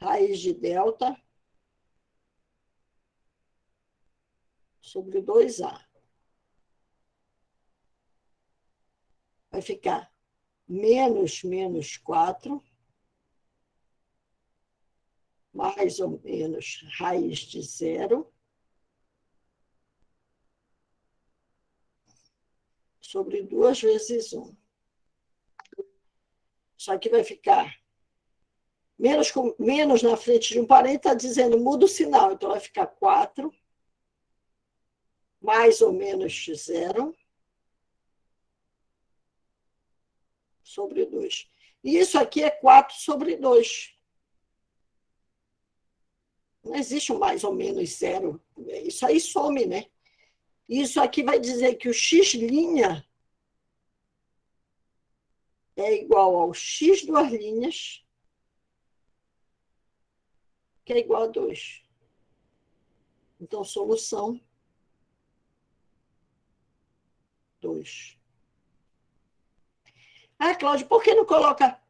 raiz de delta, sobre 2A. Vai ficar menos 4, mais ou menos raiz de 0, sobre 2 vezes 1. Isso aqui vai ficar menos na frente de um parênteses, está dizendo muda o sinal, então vai ficar 4, mais ou menos 0, sobre 2. E isso aqui é 4 sobre 2. Não existe um mais ou menos 0. Isso aí some, né? Isso aqui vai dizer que o x' é igual ao x duas linhas, que é igual a 2. Então, solução 2. Ah, Cláudio, por que não coloca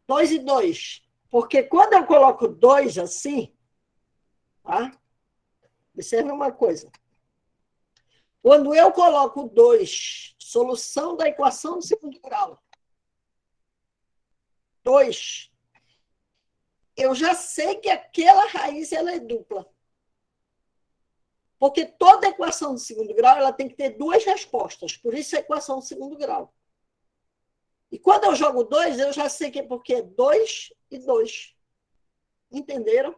2 e 2? Porque quando eu coloco 2 assim, tá? Observe uma coisa. Quando eu coloco 2, solução da equação do segundo grau, 2, eu já sei que aquela raiz ela é dupla. Porque toda equação do segundo grau ela tem que ter duas respostas. Por isso a equação do segundo grau. E quando eu jogo 2, eu já sei que é porque é 2 e 2. Entenderam?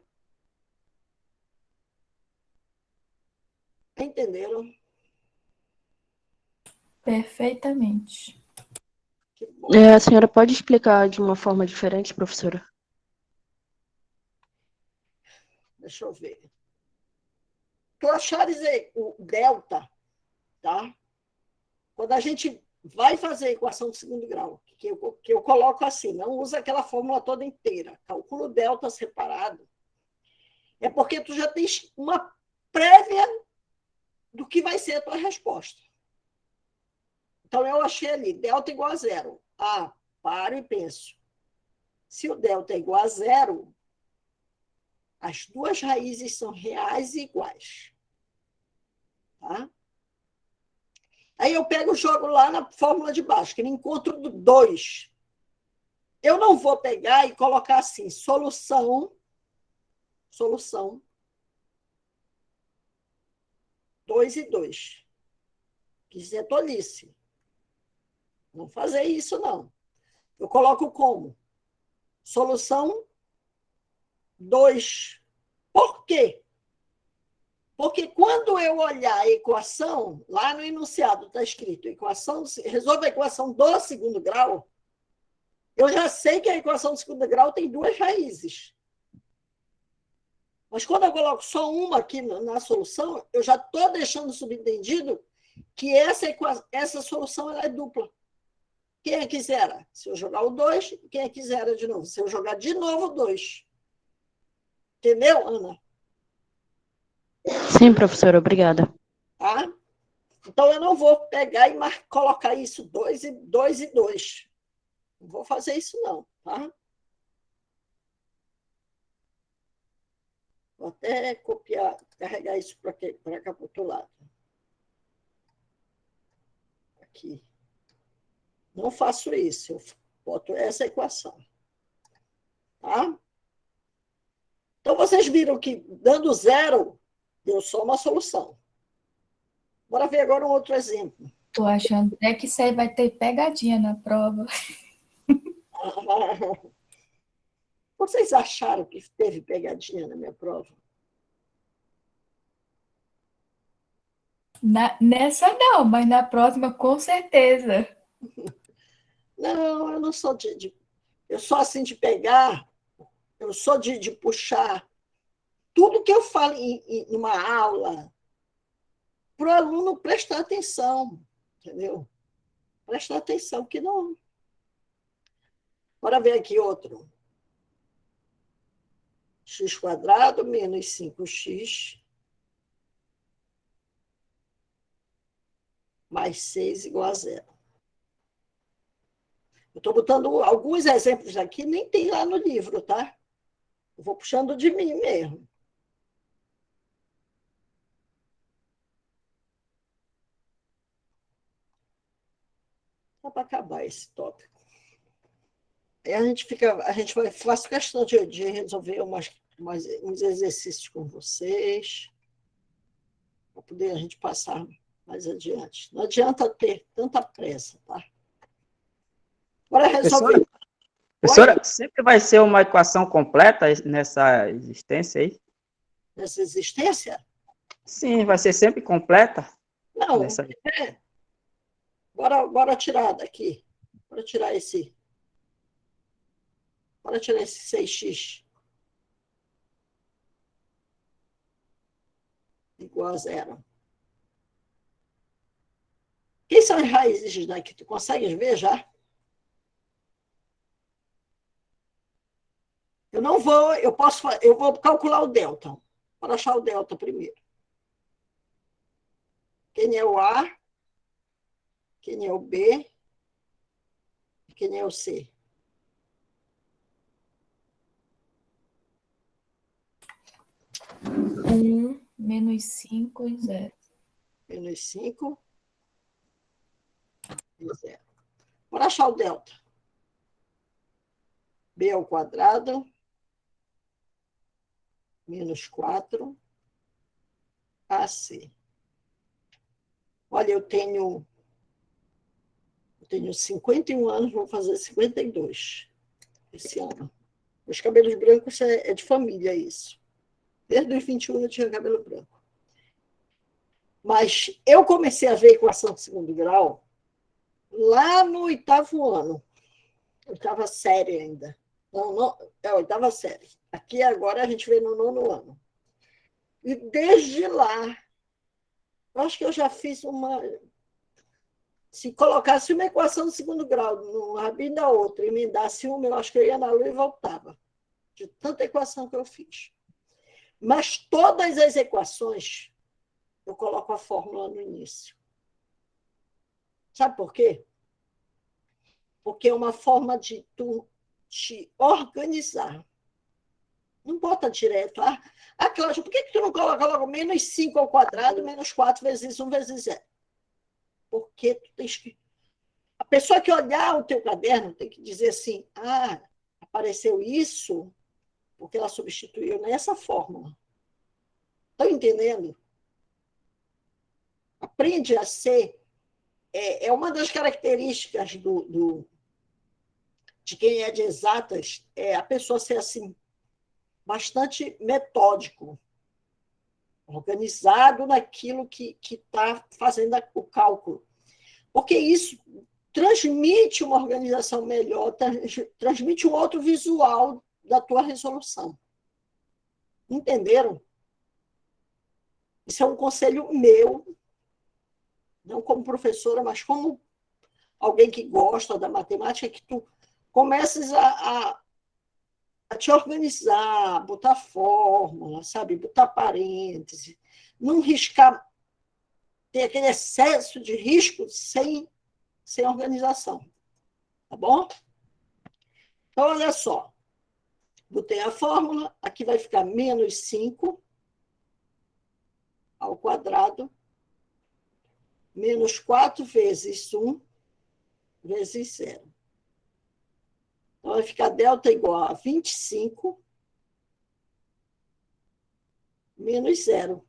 Entenderam? Perfeitamente. Que bom. A senhora pode explicar de uma forma diferente, professora? Deixa eu ver. Tu achares o delta, tá? Quando a gente vai fazer a equação do segundo grau, que eu coloco assim, não usa aquela fórmula toda inteira, calcula o delta separado, é porque tu já tens uma prévia do que vai ser a tua resposta. Então, eu achei ali, delta igual a 0. Ah, paro e penso. Se o delta é igual a 0, as duas raízes são reais e iguais. Tá? Aí eu pego e jogo lá na fórmula de baixo, que ele encontro do 2. Eu não vou pegar e colocar assim, solução 2 e 2. Isso é tolice. Não fazer isso, não. Eu coloco como? Solução 2. Por quê? Porque quando eu olhar a equação, lá no enunciado está escrito, resolva a equação do segundo grau, eu já sei que a equação do segundo grau tem duas raízes. Mas quando eu coloco só uma aqui na solução, eu já estou deixando subentendido que essa solução ela é dupla. Quem é que zera? Se eu jogar o 2, quem é que zera de novo? Se eu jogar de novo o 2. Entendeu, Ana? Sim, professora, obrigada. Tá? Então, eu não vou pegar e colocar isso 2 e 2. Não vou fazer isso, não. Tá? Vou até copiar, carregar isso para cá para o outro lado. aqui. Não faço isso, eu boto essa equação. Tá? Então, vocês viram que, dando zero, deu só uma solução. Bora ver agora um outro exemplo. Tô achando até que isso aí vai ter pegadinha na prova. Vocês acharam que teve pegadinha na minha prova? Nessa não, mas na próxima com certeza. Não, eu não sou eu sou assim de pegar, eu sou de puxar tudo que eu falo em uma aula para o aluno prestar atenção, entendeu? Prestar atenção, que não. Bora ver aqui outro. X² menos 5x mais 6 igual a zero. Eu estou botando alguns exemplos aqui, nem tem lá no livro, tá? Eu vou puxando de mim mesmo. Só para acabar esse tópico. Aí a gente faço questão de resolver uns exercícios com vocês, para poder a gente passar mais adiante. Não adianta ter tanta pressa, tá? Bora resolver. Professora, sempre vai ser uma equação completa nessa existência aí? Nessa existência? Sim, vai ser sempre completa? Não, Nessa... Bora tirar daqui. Bora tirar esse 6x igual a zero. Quem são as raízes daqui? Tu consegues ver já? Eu vou calcular o delta. Para achar o delta primeiro. Quem é o A? Quem é o B? Quem é o C? Menos 5 e 0. Menos 5 e 0. Para achar o delta. B ao quadrado menos 4 AC. Olha, eu tenho 51 anos, vou fazer 52 esse ano. Os cabelos brancos é de família, isso. Desde os 21 eu tinha cabelo branco. Mas eu comecei a ver equação de segundo grau lá no 8º ano. 8ª série ainda. Não, é a 8ª série. Aqui agora a gente vê no 9º ano. E desde lá, eu acho que eu já fiz uma... Se colocasse uma equação de segundo grau no rabinho da outra, emendasse uma, eu acho que eu ia na lua e voltava. De tanta equação que eu fiz. Mas todas as equações, eu coloco a fórmula no início. Sabe por quê? Porque é uma forma de tu te organizar. Não bota direto. Cláudia, por que tu não coloca logo menos 5 ao quadrado, menos 4 vezes 1 vezes 0? Porque tu tens que... A pessoa que olhar o teu caderno tem que dizer assim, apareceu isso porque ela substituiu nessa fórmula. Estão entendendo? Aprende a ser... É uma das características de quem é de exatas, é a pessoa ser assim, bastante metódico, organizado naquilo que está fazendo o cálculo. Porque isso transmite uma organização melhor, transmite um outro visual da tua resolução. Entenderam? Isso é um conselho meu, não como professora, mas como alguém que gosta da matemática, que tu comeces a te organizar, botar fórmula, sabe? Botar parêntese, não riscar, ter aquele excesso de risco sem organização. Tá bom? Então, olha só. Botei a fórmula, aqui vai ficar menos 5 ao quadrado menos 4 vezes 1 vezes 0. Então, vai ficar delta igual a 25 menos 0.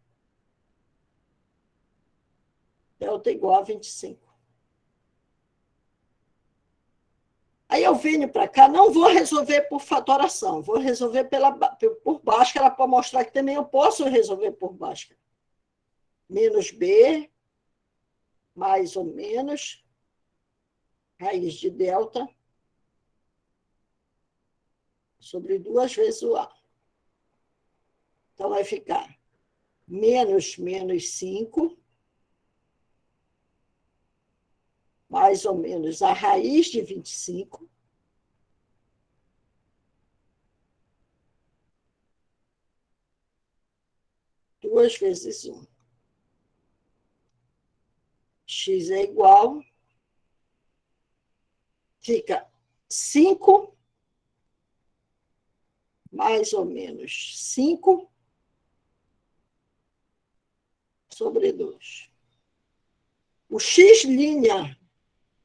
Delta igual a 25. Aí eu venho para cá, não vou resolver por fatoração, vou resolver por Bhaskara para mostrar que também eu posso resolver por Bhaskara. Menos B, mais ou menos, raiz de delta, sobre 2 vezes o A. Então, vai ficar menos 5, mais ou menos a raiz de 25, duas vezes 1. X é igual, fica 5, mais ou menos 5, sobre 2. O x'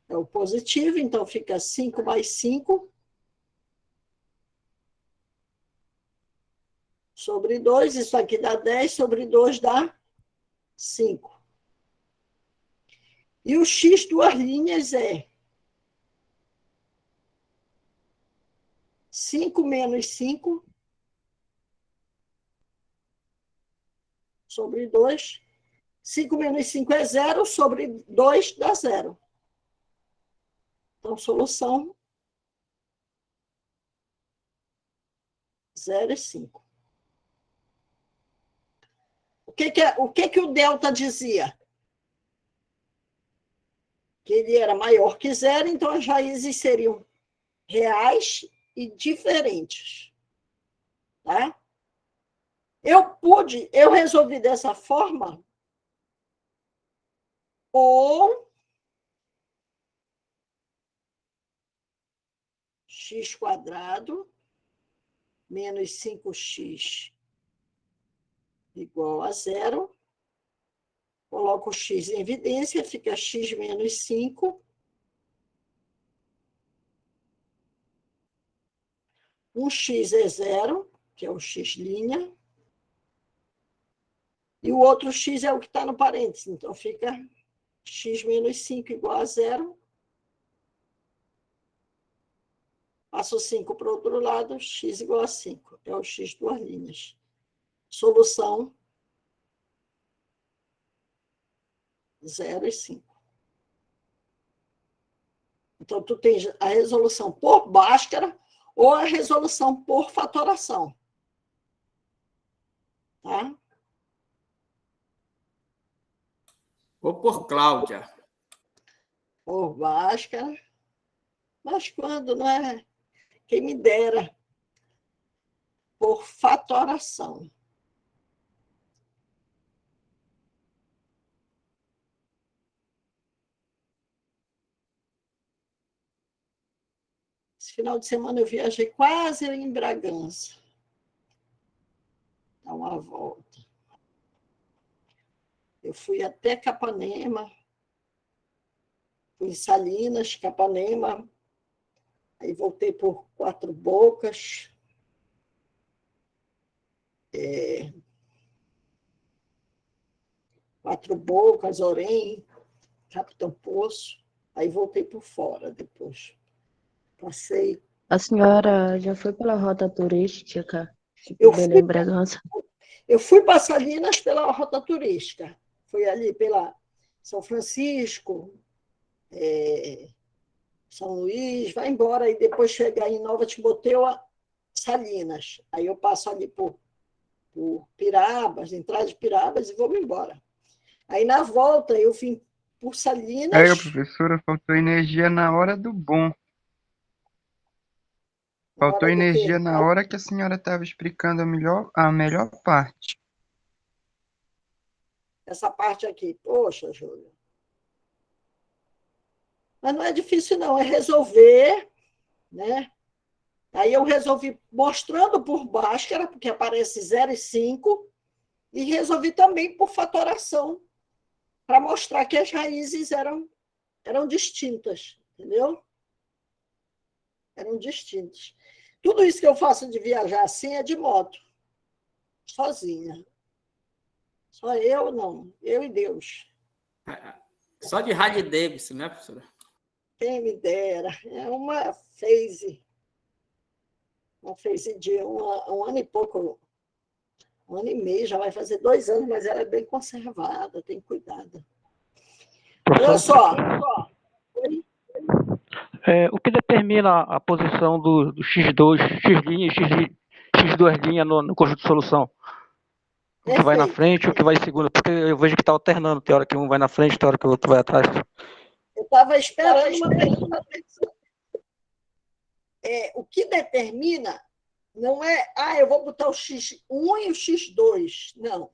é o positivo, então fica 5 mais 5 sobre 2. Isso aqui dá 10, sobre 2 dá 5. E o x duas linhas é 5 menos 5 sobre 2. 5 menos 5 é 0, sobre 2 dá 0. Então, solução 0 e 5. O que o delta dizia? Que ele era maior que 0, então as raízes seriam reais e diferentes. Tá? Eu resolvi dessa forma, ou x² menos 5x igual a 0. Coloco o x em evidência, fica x menos 5. Um x é 0, que é o x', e o outro x é o que está no parênteses. Então, fica x menos 5 igual a 0. Passo 5 para o outro lado, x igual a 5. É o x duas linhas. Solução 0 e 5. Então, tu tens a resolução por Bhaskara ou a resolução por fatoração. Tá? Ou por Cláudia. Por Bhaskara. Mas quando, não é? Quem me dera. Por fatoração. Esse final de semana eu viajei quase em Bragança. Dá uma volta. Eu fui até Capanema, fui em Salinas, Capanema, aí voltei por Quatro Bocas, Quatro Bocas, Orém, Capitão Poço, aí voltei por fora depois. Passei. A senhora já foi pela rota turística? Tipo, Eu Belém, Bragança? Eu fui para Salinas pela rota turística. Fui ali pela São Francisco, São Luís, vai embora, e depois chegar em Nova Timóteo, Salinas. Aí eu passo ali por Pirabas, entrada de Pirabas, e vou embora. Aí, na volta, eu vim por Salinas. Aí, professora, faltou energia na hora do bom. Faltou energia na hora que a senhora estava explicando a melhor parte. Essa parte aqui. Poxa, Júlia. Mas não é difícil, não. É resolver, né? Aí eu resolvi mostrando por Bhaskara, porque aparece 0 e 5, e resolvi também por fatoração, para mostrar que as raízes eram distintas, entendeu? Eram distintas. Tudo isso que eu faço de viajar assim é de moto, sozinha. Só eu, não. Eu e Deus. Só de Harley Davidson, né, professora? Quem me dera. É uma phase. Uma phase de um ano e pouco, um ano e meio, já vai fazer 2 anos, mas ela é bem conservada, tem cuidado. Olha só. Oi? O que determina a posição do X2, X2' no conjunto de solução? O que vai na frente, o que vai em segundo? Porque eu vejo que está alternando, tem hora que um vai na frente, tem hora que o outro vai atrás. Eu estava esperando uma pergunta. O que determina não é, eu vou botar o X1 e o X2. Não. O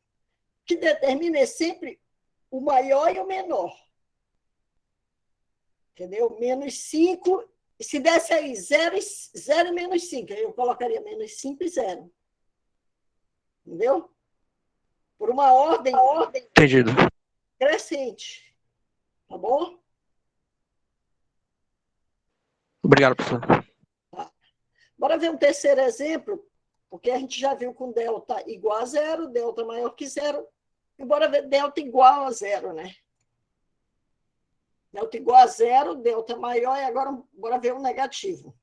que determina é sempre o maior e o menor. Entendeu? -5. Se desse aí 0 e -5, aí eu colocaria -5 e 0. Entendeu? Por uma ordem Entendido. Crescente. Tá bom? Obrigado, professor. Tá. Bora ver um terceiro exemplo, porque a gente já viu com delta igual a 0, delta maior que 0, e bora ver delta igual a 0, né? Delta igual a 0, delta maior, e agora bora ver um negativo.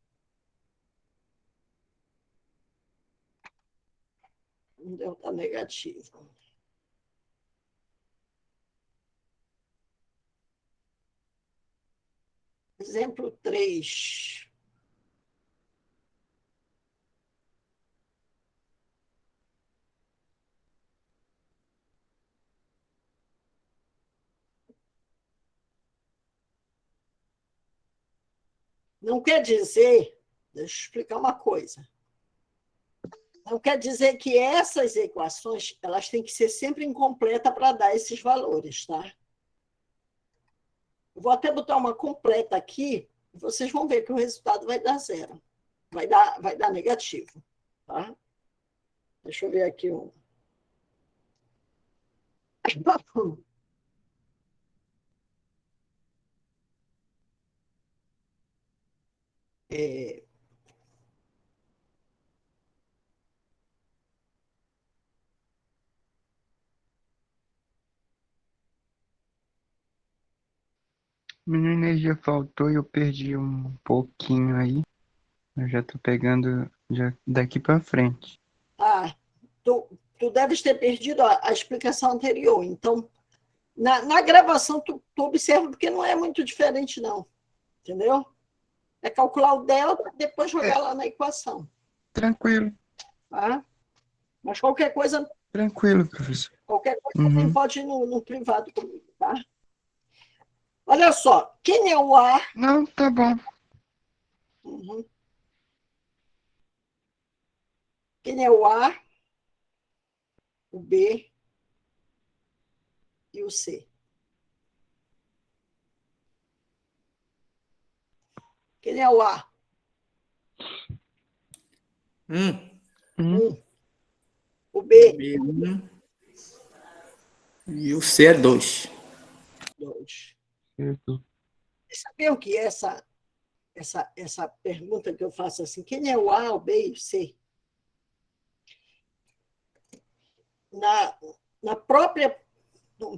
Um delta negativo. Exemplo 3. Não quer dizer, deixa eu explicar uma coisa. Não quer dizer que essas equações elas têm que ser sempre incompletas para dar esses valores, tá? Eu vou até botar uma completa aqui, e vocês vão ver que o resultado vai dar 0. Vai dar negativo, tá? Deixa eu ver aqui um. Minha energia faltou e eu perdi um pouquinho aí. Eu já tô pegando daqui para frente. Tu deves ter perdido a explicação anterior. Então, na gravação, tu observa, porque não é muito diferente, não. Entendeu? É calcular o delta e depois jogar lá na equação. Tranquilo. Tá? Mas qualquer coisa... Tranquilo, professor. Qualquer coisa também pode ir no privado comigo, tá? Olha só, quem é o A? Não, tá bom. Uhum. Quem é o A, o B e o C? Quem é o A? 1. O B? 1. E o C é 2. 2. Vocês sabiam que essa pergunta que eu faço assim, quem é o A, o B e o C? No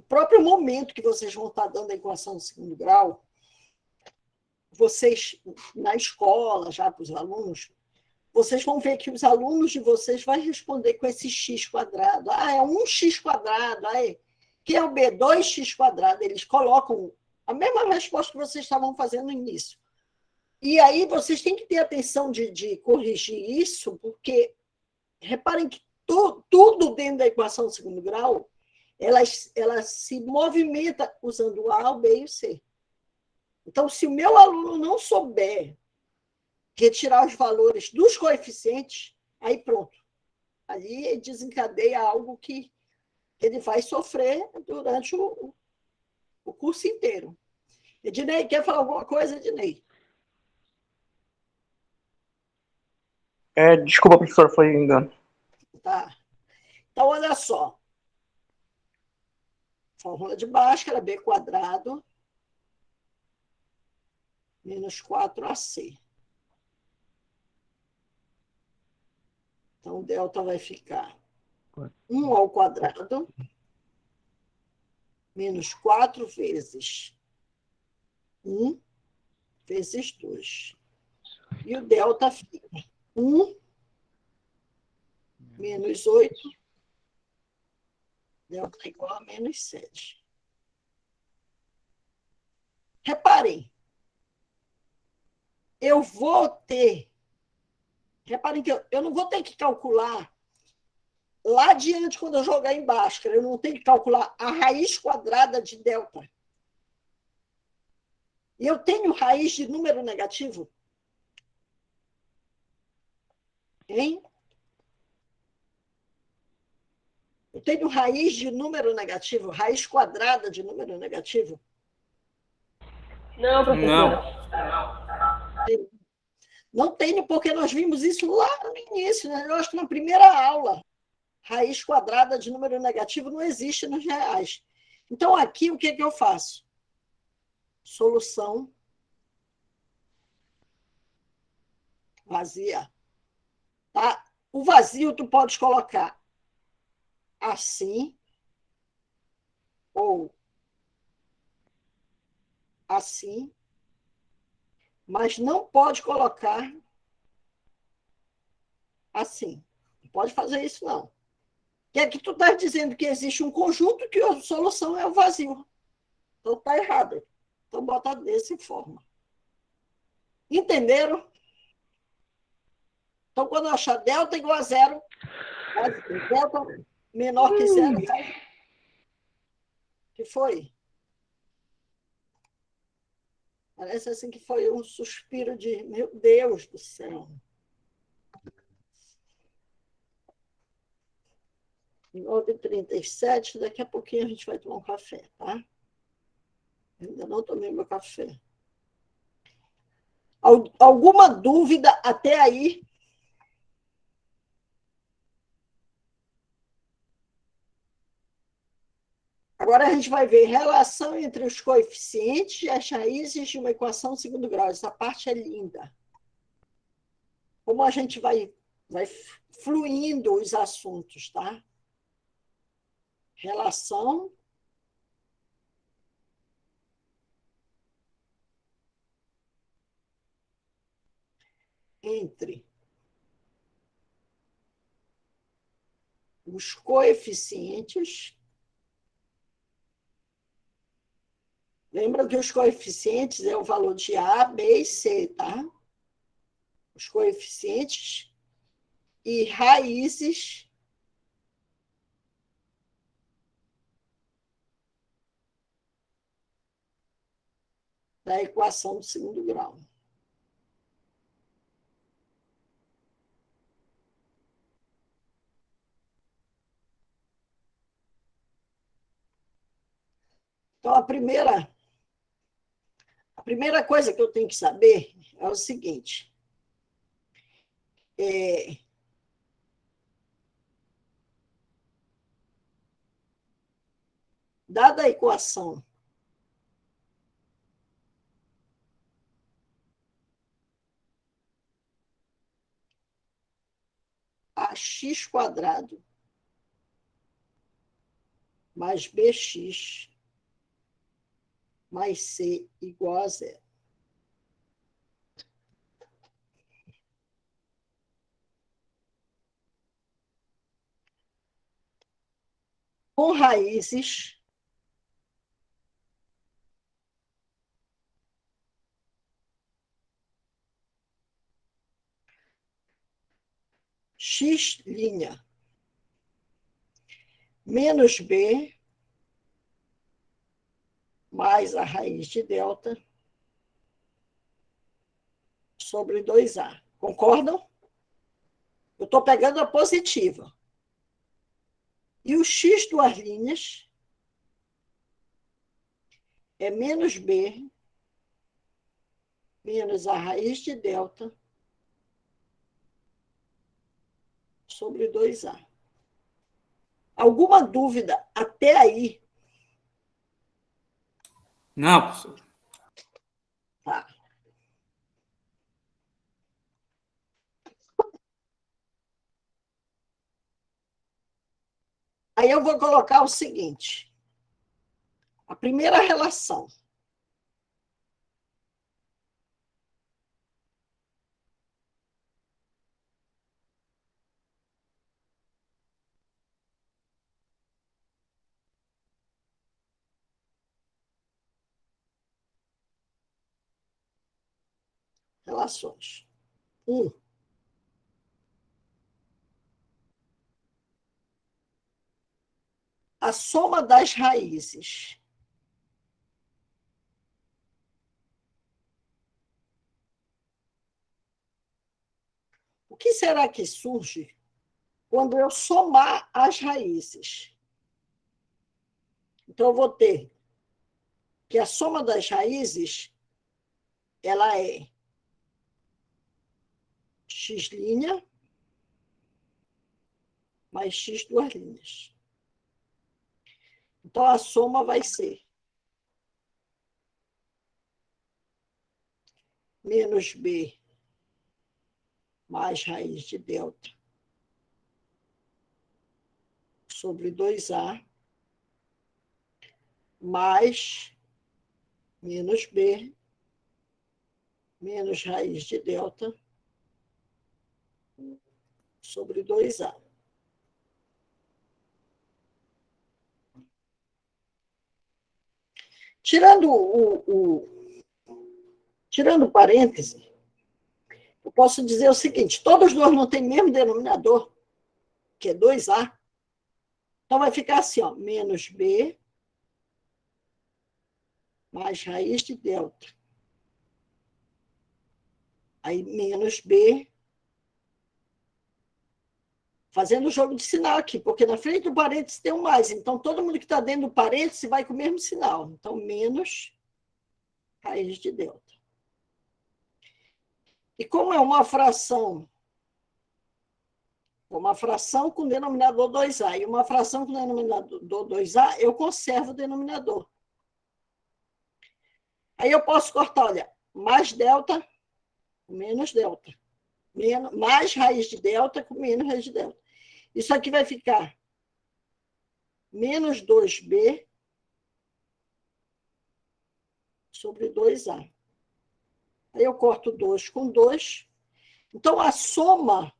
próprio momento que vocês vão estar dando a equação de segundo grau, vocês, na escola, já para os alunos, vocês vão ver que os alunos de vocês vão responder com esse x quadrado. É 1x quadrado. Que é o B? 2x quadrado. Eles colocam a mesma resposta que vocês estavam fazendo no início. E aí vocês têm que ter atenção de corrigir isso, porque reparem que tudo dentro da equação de segundo grau, ela se movimenta usando o A, o B e o C. Então, se o meu aluno não souber retirar os valores dos coeficientes, aí pronto. Ali desencadeia algo que ele vai sofrer durante o curso inteiro. Ednei, quer falar alguma coisa, Ednei? Desculpa, professor, foi engano. Tá. Então, olha só. fórmula de Bhaskara, B quadrado menos 4AC. Então, delta vai ficar 1 ao quadrado menos 4 vezes 1 vezes 2. E o delta fica 1 menos 8, delta é igual a menos 7. Reparem, eu vou ter... Reparem que eu não vou ter que calcular lá adiante, quando eu jogar em Bhaskara, eu não tenho que calcular a raiz quadrada de delta. E eu tenho raiz de número negativo? Hein? Eu tenho raiz de número negativo, raiz quadrada de número negativo? Não, professora. Não tenho, porque nós vimos isso lá no início, né? Eu acho que na primeira aula. Raiz quadrada de número negativo não existe nos reais. Então, aqui, o que eu faço? Solução vazia. Tá? O vazio tu podes colocar assim ou assim, mas não pode colocar assim. Não pode fazer isso, não. Que é que tu estás dizendo que existe um conjunto que a solução é o vazio. Então está errado. Então bota dessa forma. Entenderam? Então, quando eu achar delta igual a zero, delta menor que zero, que foi? Parece assim que foi um suspiro de, meu Deus do céu. 9h37, daqui a pouquinho a gente vai tomar um café, tá? Eu ainda não tomei meu café. Alguma dúvida até aí? Agora a gente vai ver relação entre os coeficientes e as raízes de uma equação de segundo grau. Essa parte é linda. Como a gente vai fluindo os assuntos, tá? Relação entre os coeficientes. Lembra que os coeficientes é o valor de A, B e C, tá? Os coeficientes e raízes da equação do segundo grau. Então, a primeira coisa que eu tenho que saber é o seguinte. Dada a equação ax² mais bx mais c igual a zero. Com raízes x' menos b mais a raiz de delta sobre 2a. Concordam? Eu estou pegando a positiva. E o x duas linhas é menos b menos a raiz de delta sobre 2a. Alguma dúvida até aí? Não, professor. Tá. Aí eu vou colocar o seguinte. A primeira relação. Relações. 1. A soma das raízes. O que será que surge quando eu somar as raízes? Então, eu vou ter que a soma das raízes, ela é x' mais x duas linhas. Então, a soma vai ser menos b mais raiz de delta sobre 2a mais menos b menos raiz de delta sobre 2a. Tirando tirando parêntese, eu posso dizer o seguinte, todos nós não têm o mesmo denominador, que é 2a. Então, vai ficar assim, ó, menos b mais raiz de delta. Aí, menos b, fazendo o jogo de sinal aqui, porque na frente do parênteses tem um mais. Então, todo mundo que está dentro do parênteses vai com o mesmo sinal. Então, menos raiz de delta. E como é uma fração com denominador 2a e uma fração com denominador 2a, eu conservo o denominador. Aí eu posso cortar, olha, mais delta, menos delta. Mais raiz de delta com menos raiz de delta. Isso aqui vai ficar menos 2b sobre 2a. Aí eu corto 2 com 2. Então, a soma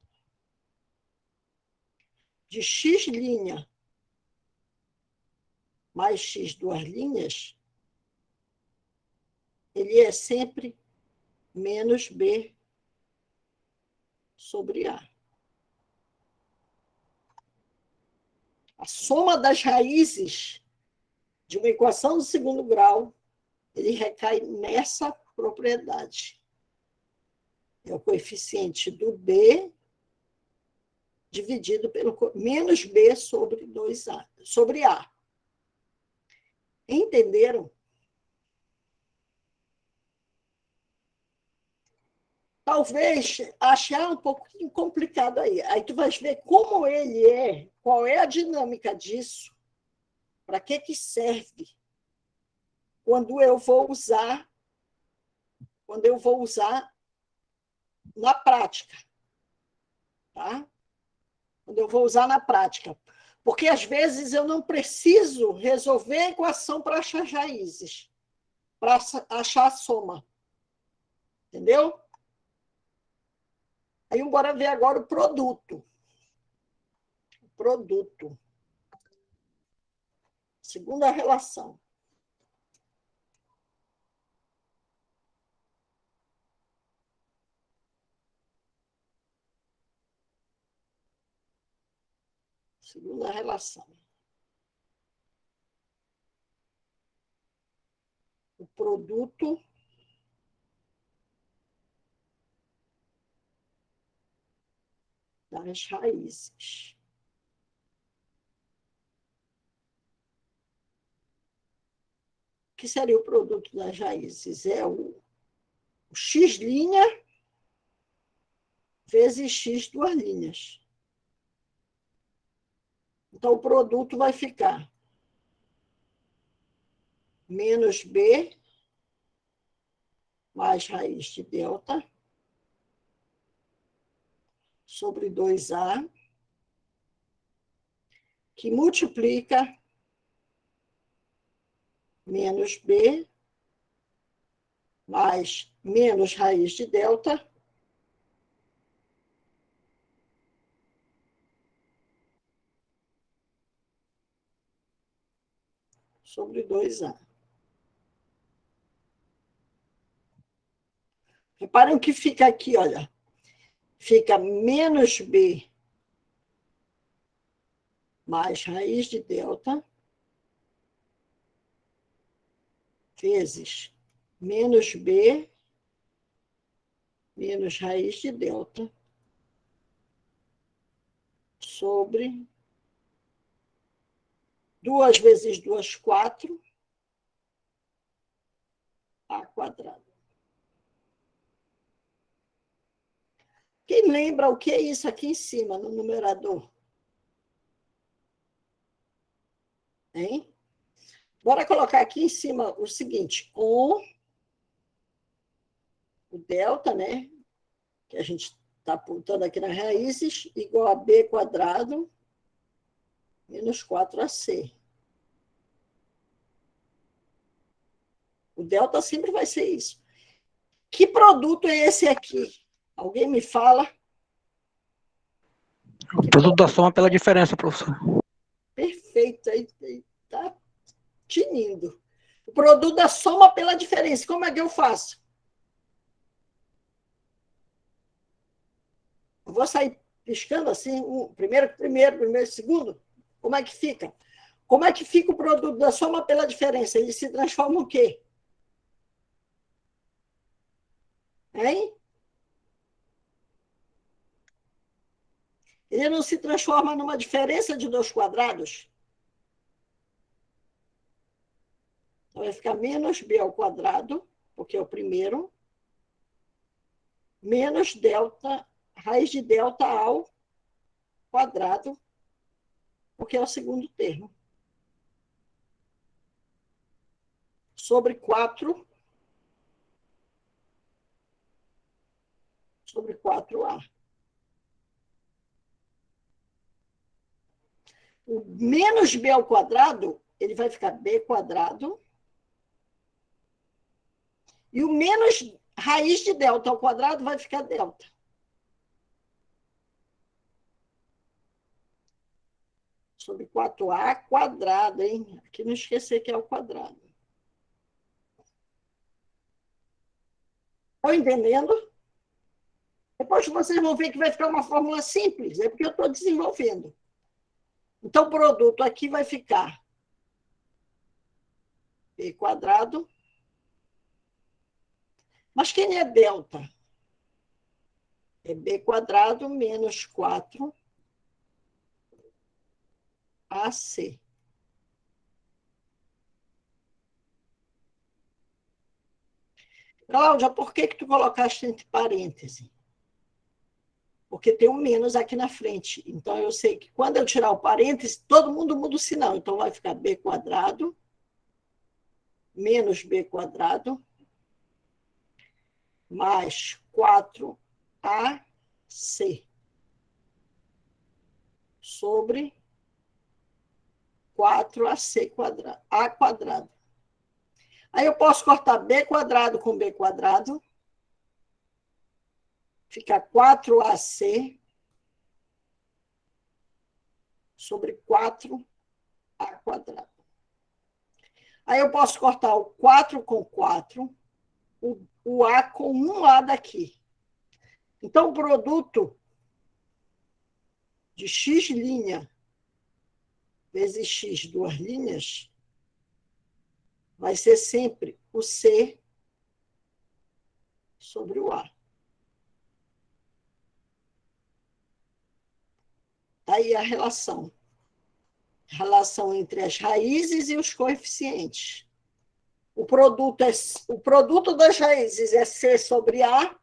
de x' mais x duas linhas, ele é sempre menos b sobre a. A soma das raízes de uma equação do segundo grau, ele recai nessa propriedade. É o coeficiente do b dividido pelo menos b sobre 2a, sobre a. Entenderam? Talvez achar um pouquinho complicado aí. Aí tu vais ver como ele é, qual é a dinâmica disso, para que serve quando eu vou usar na prática. Tá? Quando eu vou usar na prática. Porque, às vezes, eu não preciso resolver a equação para achar raízes, para achar a soma. Entendeu? Aí, bora ver agora o produto. Produto. Segunda relação. Segunda relação. O produto das raízes. O que seria o produto das raízes? É o x' vezes x duas linhas. Então, o produto vai ficar menos B mais raiz de delta sobre 2A, que multiplica menos B mais menos raiz de delta sobre 2A. Reparem o que fica aqui, olha. Fica menos B mais raiz de delta vezes menos B menos raiz de delta sobre 2 vezes 2, 4, A quadrado. Quem lembra o que é isso aqui em cima, no numerador? Hein? Bora colocar aqui em cima o seguinte, com o delta, né? Que a gente está apontando aqui nas raízes, igual a B quadrado menos 4AC. O delta sempre vai ser isso. Que produto é esse aqui? Alguém me fala? O produto da soma pela diferença, professor. Perfeito, aí está tinindo. O produto da soma pela diferença. Como é que eu faço? Eu vou sair piscando assim, primeiro, segundo. Como é que fica? Como é que fica o produto da soma pela diferença? Ele se transforma em quê? Hein? Ele não se transforma numa diferença de 2 quadrados? Então, vai ficar menos B ao quadrado, porque é o primeiro, menos delta, raiz de delta ao quadrado, porque é o segundo termo. Sobre 4, sobre 4A. O menos B ao quadrado, ele vai ficar B quadrado. E o menos raiz de delta ao quadrado vai ficar delta. Sobre 4A quadrado, hein? Aqui não esquecer que é o quadrado. Estão entendendo? Depois vocês vão ver que vai ficar uma fórmula simples. É porque eu estou desenvolvendo. Então, o produto aqui vai ficar B quadrado. Mas quem é delta? É B quadrado menos 4AC. Cláudia, por que tu colocaste entre parênteses? Porque tem um menos aqui na frente. Então, eu sei que quando eu tirar o parênteses, todo mundo muda o sinal. Então, vai ficar B quadrado menos B quadrado mais 4AC sobre 4AC quadrado, A quadrado. Aí eu posso cortar B quadrado com B quadrado. Fica 4AC sobre 4A quadrado. Aí eu posso cortar o 4 com 4, o A com 1A daqui. Então, o produto de X' vezes X, 2 linhas, vai ser sempre o C sobre o A. Aí a relação. Relação entre as raízes e os coeficientes. O produto das raízes é C sobre A,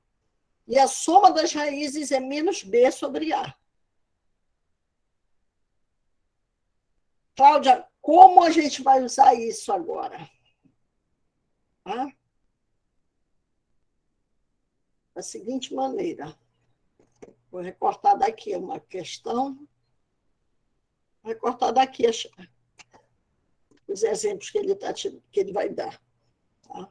e a soma das raízes é menos B sobre A. Cláudia, como a gente vai usar isso agora? Tá? Da seguinte maneira. Vou recortar daqui uma questão. Vou recortar daqui os exemplos que ele vai dar. Tá?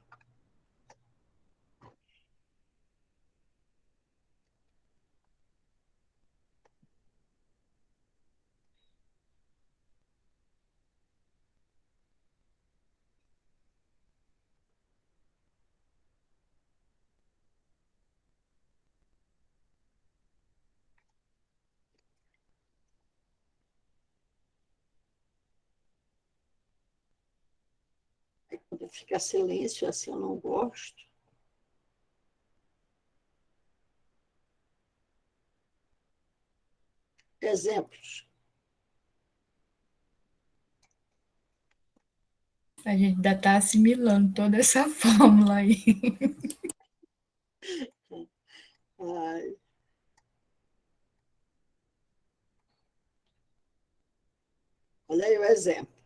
Quando fica silêncio, assim eu não gosto. Exemplos. A gente ainda está assimilando toda essa fórmula aí. Ai. Olha aí o exemplo.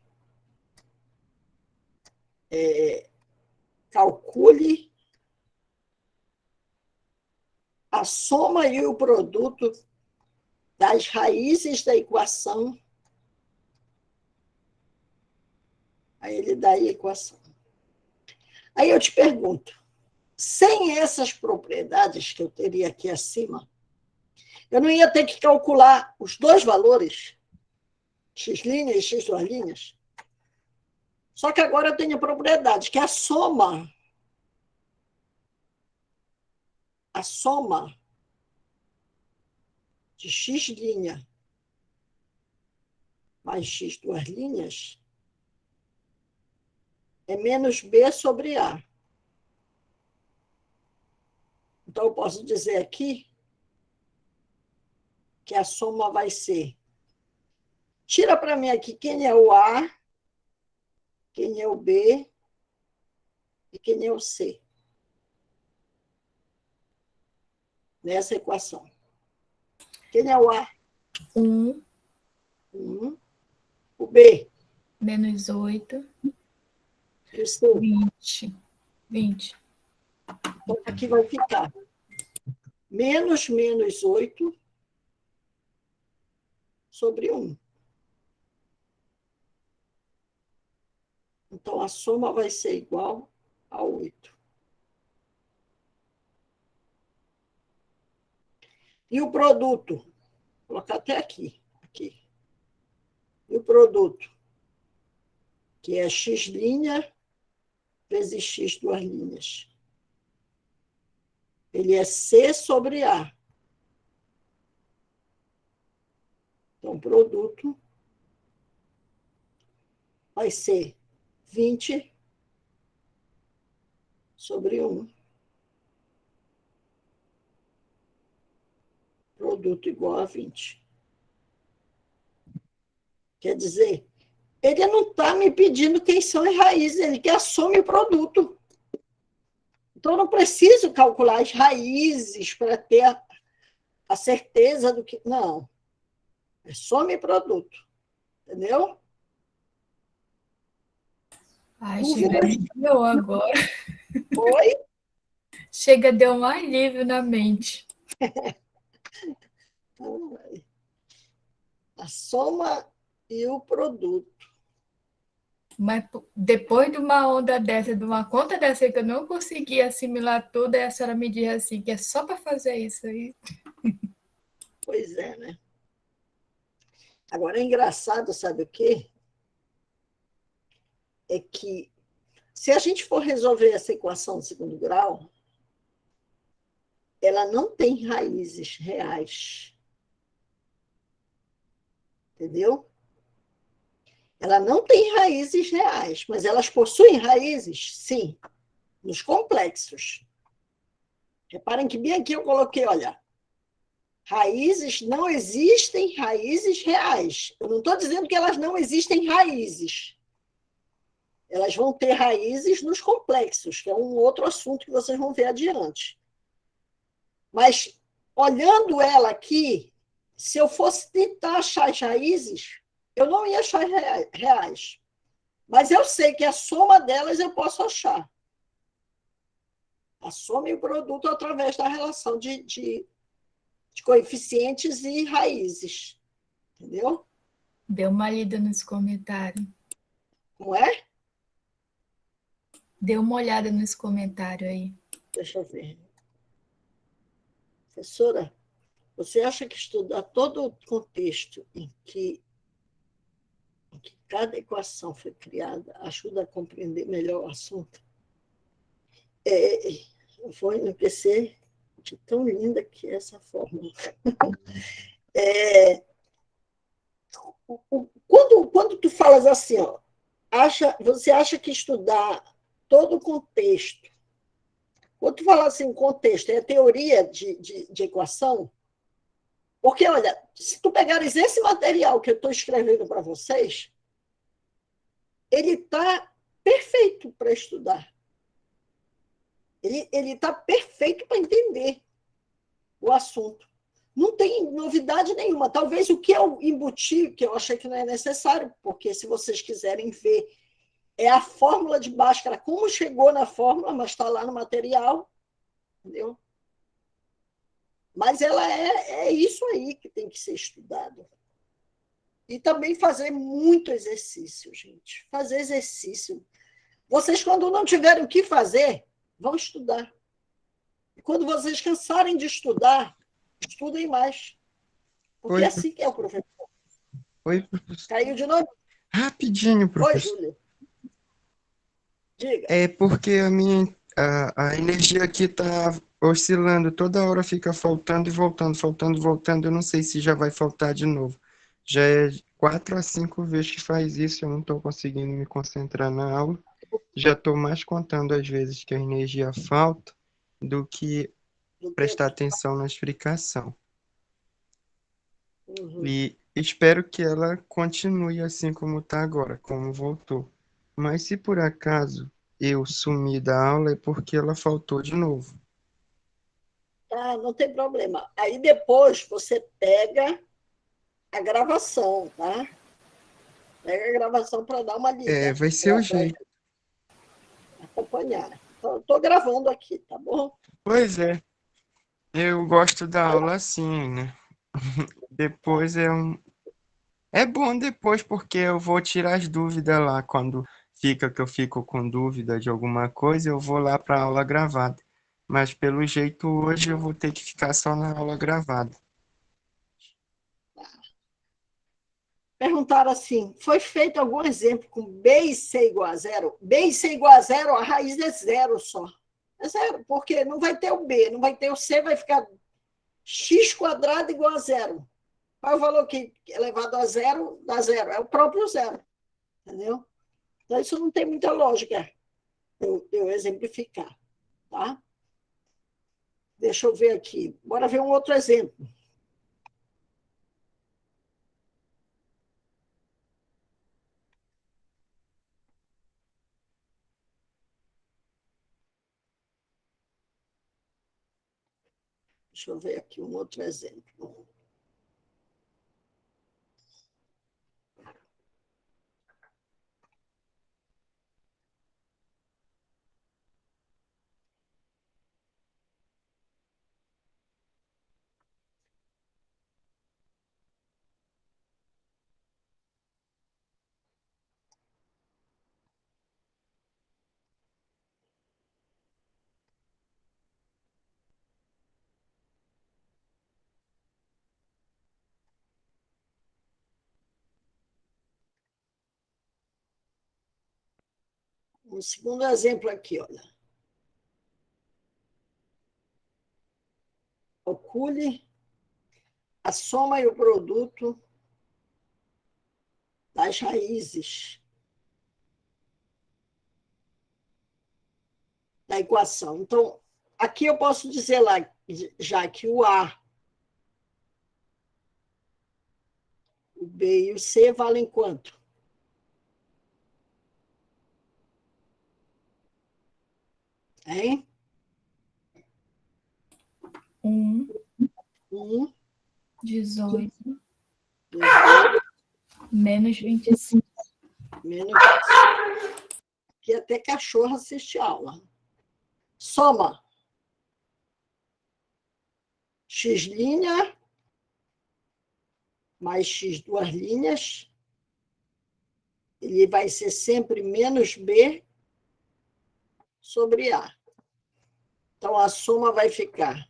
Calcule a soma e o produto das raízes da equação. Aí ele dá a equação. Aí eu te pergunto, sem essas propriedades que eu teria aqui acima, eu não ia ter que calcular os dois valores, x' e x'. Só que agora eu tenho a propriedade, que a soma de x' mais x' é menos b sobre a. Então, eu posso dizer aqui que a soma vai ser... Tira para mim aqui quem é o A, quem é o B e quem é o C. Nessa equação. Quem é o A? 1. O B? Menos 8. E o C? 20. Então, aqui vai ficar menos 8 sobre 1. Então, a soma vai ser igual a 8. E o produto? Vou colocar até aqui. E o produto? Que é x' vezes x'. Ele é C sobre A. Então, o produto vai ser 20 sobre 1. Produto igual a 20. Quer dizer, ele não está me pedindo quem são as raízes, ele quer a soma e o produto. Então, eu não preciso calcular as raízes para ter a certeza do que... Não. É soma e produto. Entendeu? Ai, chega, deu agora. Oi? Chega, deu um alívio na mente. A soma e o produto. Mas depois de uma onda dessa, de uma conta dessa que eu não consegui assimilar tudo, aí a senhora me diz assim, que é só para fazer isso aí. Pois é, né? Agora, é engraçado, sabe o quê? É que, se a gente for resolver essa equação de segundo grau, ela não tem raízes reais. Entendeu? Ela não tem raízes reais, mas elas possuem raízes, sim, nos complexos. Reparem que bem aqui eu coloquei, olha, raízes, não existem raízes reais. Eu não estou dizendo que elas não existem raízes. Elas vão ter raízes nos complexos, que é um outro assunto que vocês vão ver adiante. Mas, olhando ela aqui, se eu fosse tentar achar as raízes, eu não ia achar reais. Mas eu sei que a soma delas eu posso achar. A soma e o produto através da relação de coeficientes e raízes. Entendeu? Dê uma lida nos comentários. Não é? Dê uma olhada nos comentários aí. Deixa eu ver. Professora, você acha que estudar todo o contexto em que cada equação foi criada ajuda a compreender melhor o assunto? Eu vou enlouquecer de tão linda que é essa fórmula. Quando tu falas assim, ó, você acha que estudar todo o contexto, quando tu fala assim, contexto, é teoria de equação? Porque, olha, se tu pegares esse material que eu estou escrevendo para vocês, ele está perfeito para estudar. Ele está perfeito para entender o assunto. Não tem novidade nenhuma. Talvez o que eu embuti, que eu achei que não é necessário, porque se vocês quiserem ver, é a fórmula de Bhaskara, como chegou na fórmula, mas está lá no material, entendeu? Mas ela é isso aí que tem que ser estudado. E também fazer muito exercício, gente. Fazer exercício. Vocês, quando não tiverem o que fazer, vão estudar. E quando vocês cansarem de estudar, estudem mais. Porque é assim que é o professor. Oi, professor. Caiu de novo? Rapidinho, professor. Oi, Júlio. Diga. É porque a energia aqui está oscilando, toda hora fica faltando e voltando, faltando e voltando. Eu não sei se já vai faltar de novo. Já é 4 a 5 vezes que faz isso, eu não estou conseguindo me concentrar na aula. Já estou mais contando as vezes que a energia falta do que prestar atenção na explicação. E espero que ela continue assim como está agora, como voltou. Mas se por acaso eu sumir da aula é porque ela faltou de novo. Ah, não tem problema. Aí depois você pega a gravação, tá? Pega a gravação para dar uma lida. Vai ser o jeito. Acompanhar. Estou gravando aqui, tá bom? Pois é. Eu gosto da aula assim, né? Depois é bom depois, porque eu vou tirar as dúvidas lá. Quando que eu fico com dúvida de alguma coisa, eu vou lá para a aula gravada. Mas pelo jeito hoje eu vou ter que ficar só na aula gravada. Perguntaram assim, foi feito algum exemplo com B e C igual a zero? B e C igual a zero, a raiz é zero só. É zero, porque não vai ter o B, não vai ter o C, vai ficar x² igual a zero. Qual é o valor que elevado a zero dá zero? É o próprio zero. Entendeu? Então, isso não tem muita lógica eu exemplificar. Tá? Deixa eu ver aqui. Bora ver um outro exemplo. Deixa eu ver aqui um outro exemplo. Um segundo exemplo aqui, olha. Calcule a soma e o produto das raízes da equação. Então, aqui eu posso dizer lá, já que o A, o B e o C valem quanto? Hein? 1, 18, menos 25. Menos 25. Aqui até cachorro assiste aula. Soma. x' mais x duas linhas, ele vai ser sempre menos b sobre a. Então, a soma vai ficar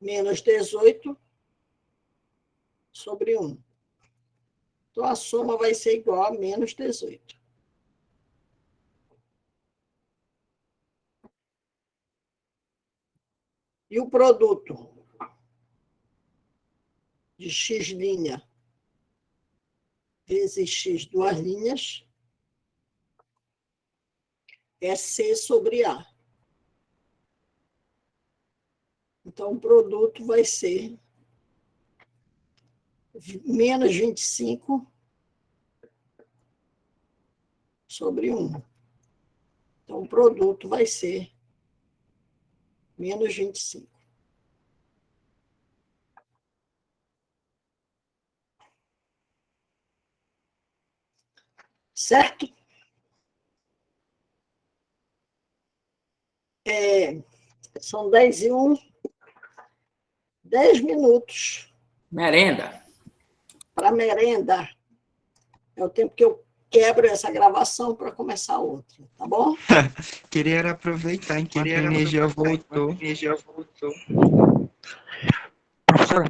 menos 18 sobre 1. Então, a soma vai ser igual a menos 18. E o produto de x' vezes x duas linhas é C sobre A. Então, o produto vai ser menos 25 sobre 1. Então, o produto vai ser menos 25. Certo? São 10h01. 10 minutos. Merenda. Para merenda. É o tempo que eu quebro essa gravação para começar outra, tá bom? Queria aproveitar enquanto a energia voltou. Professora,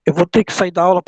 eu vou ter que sair da aula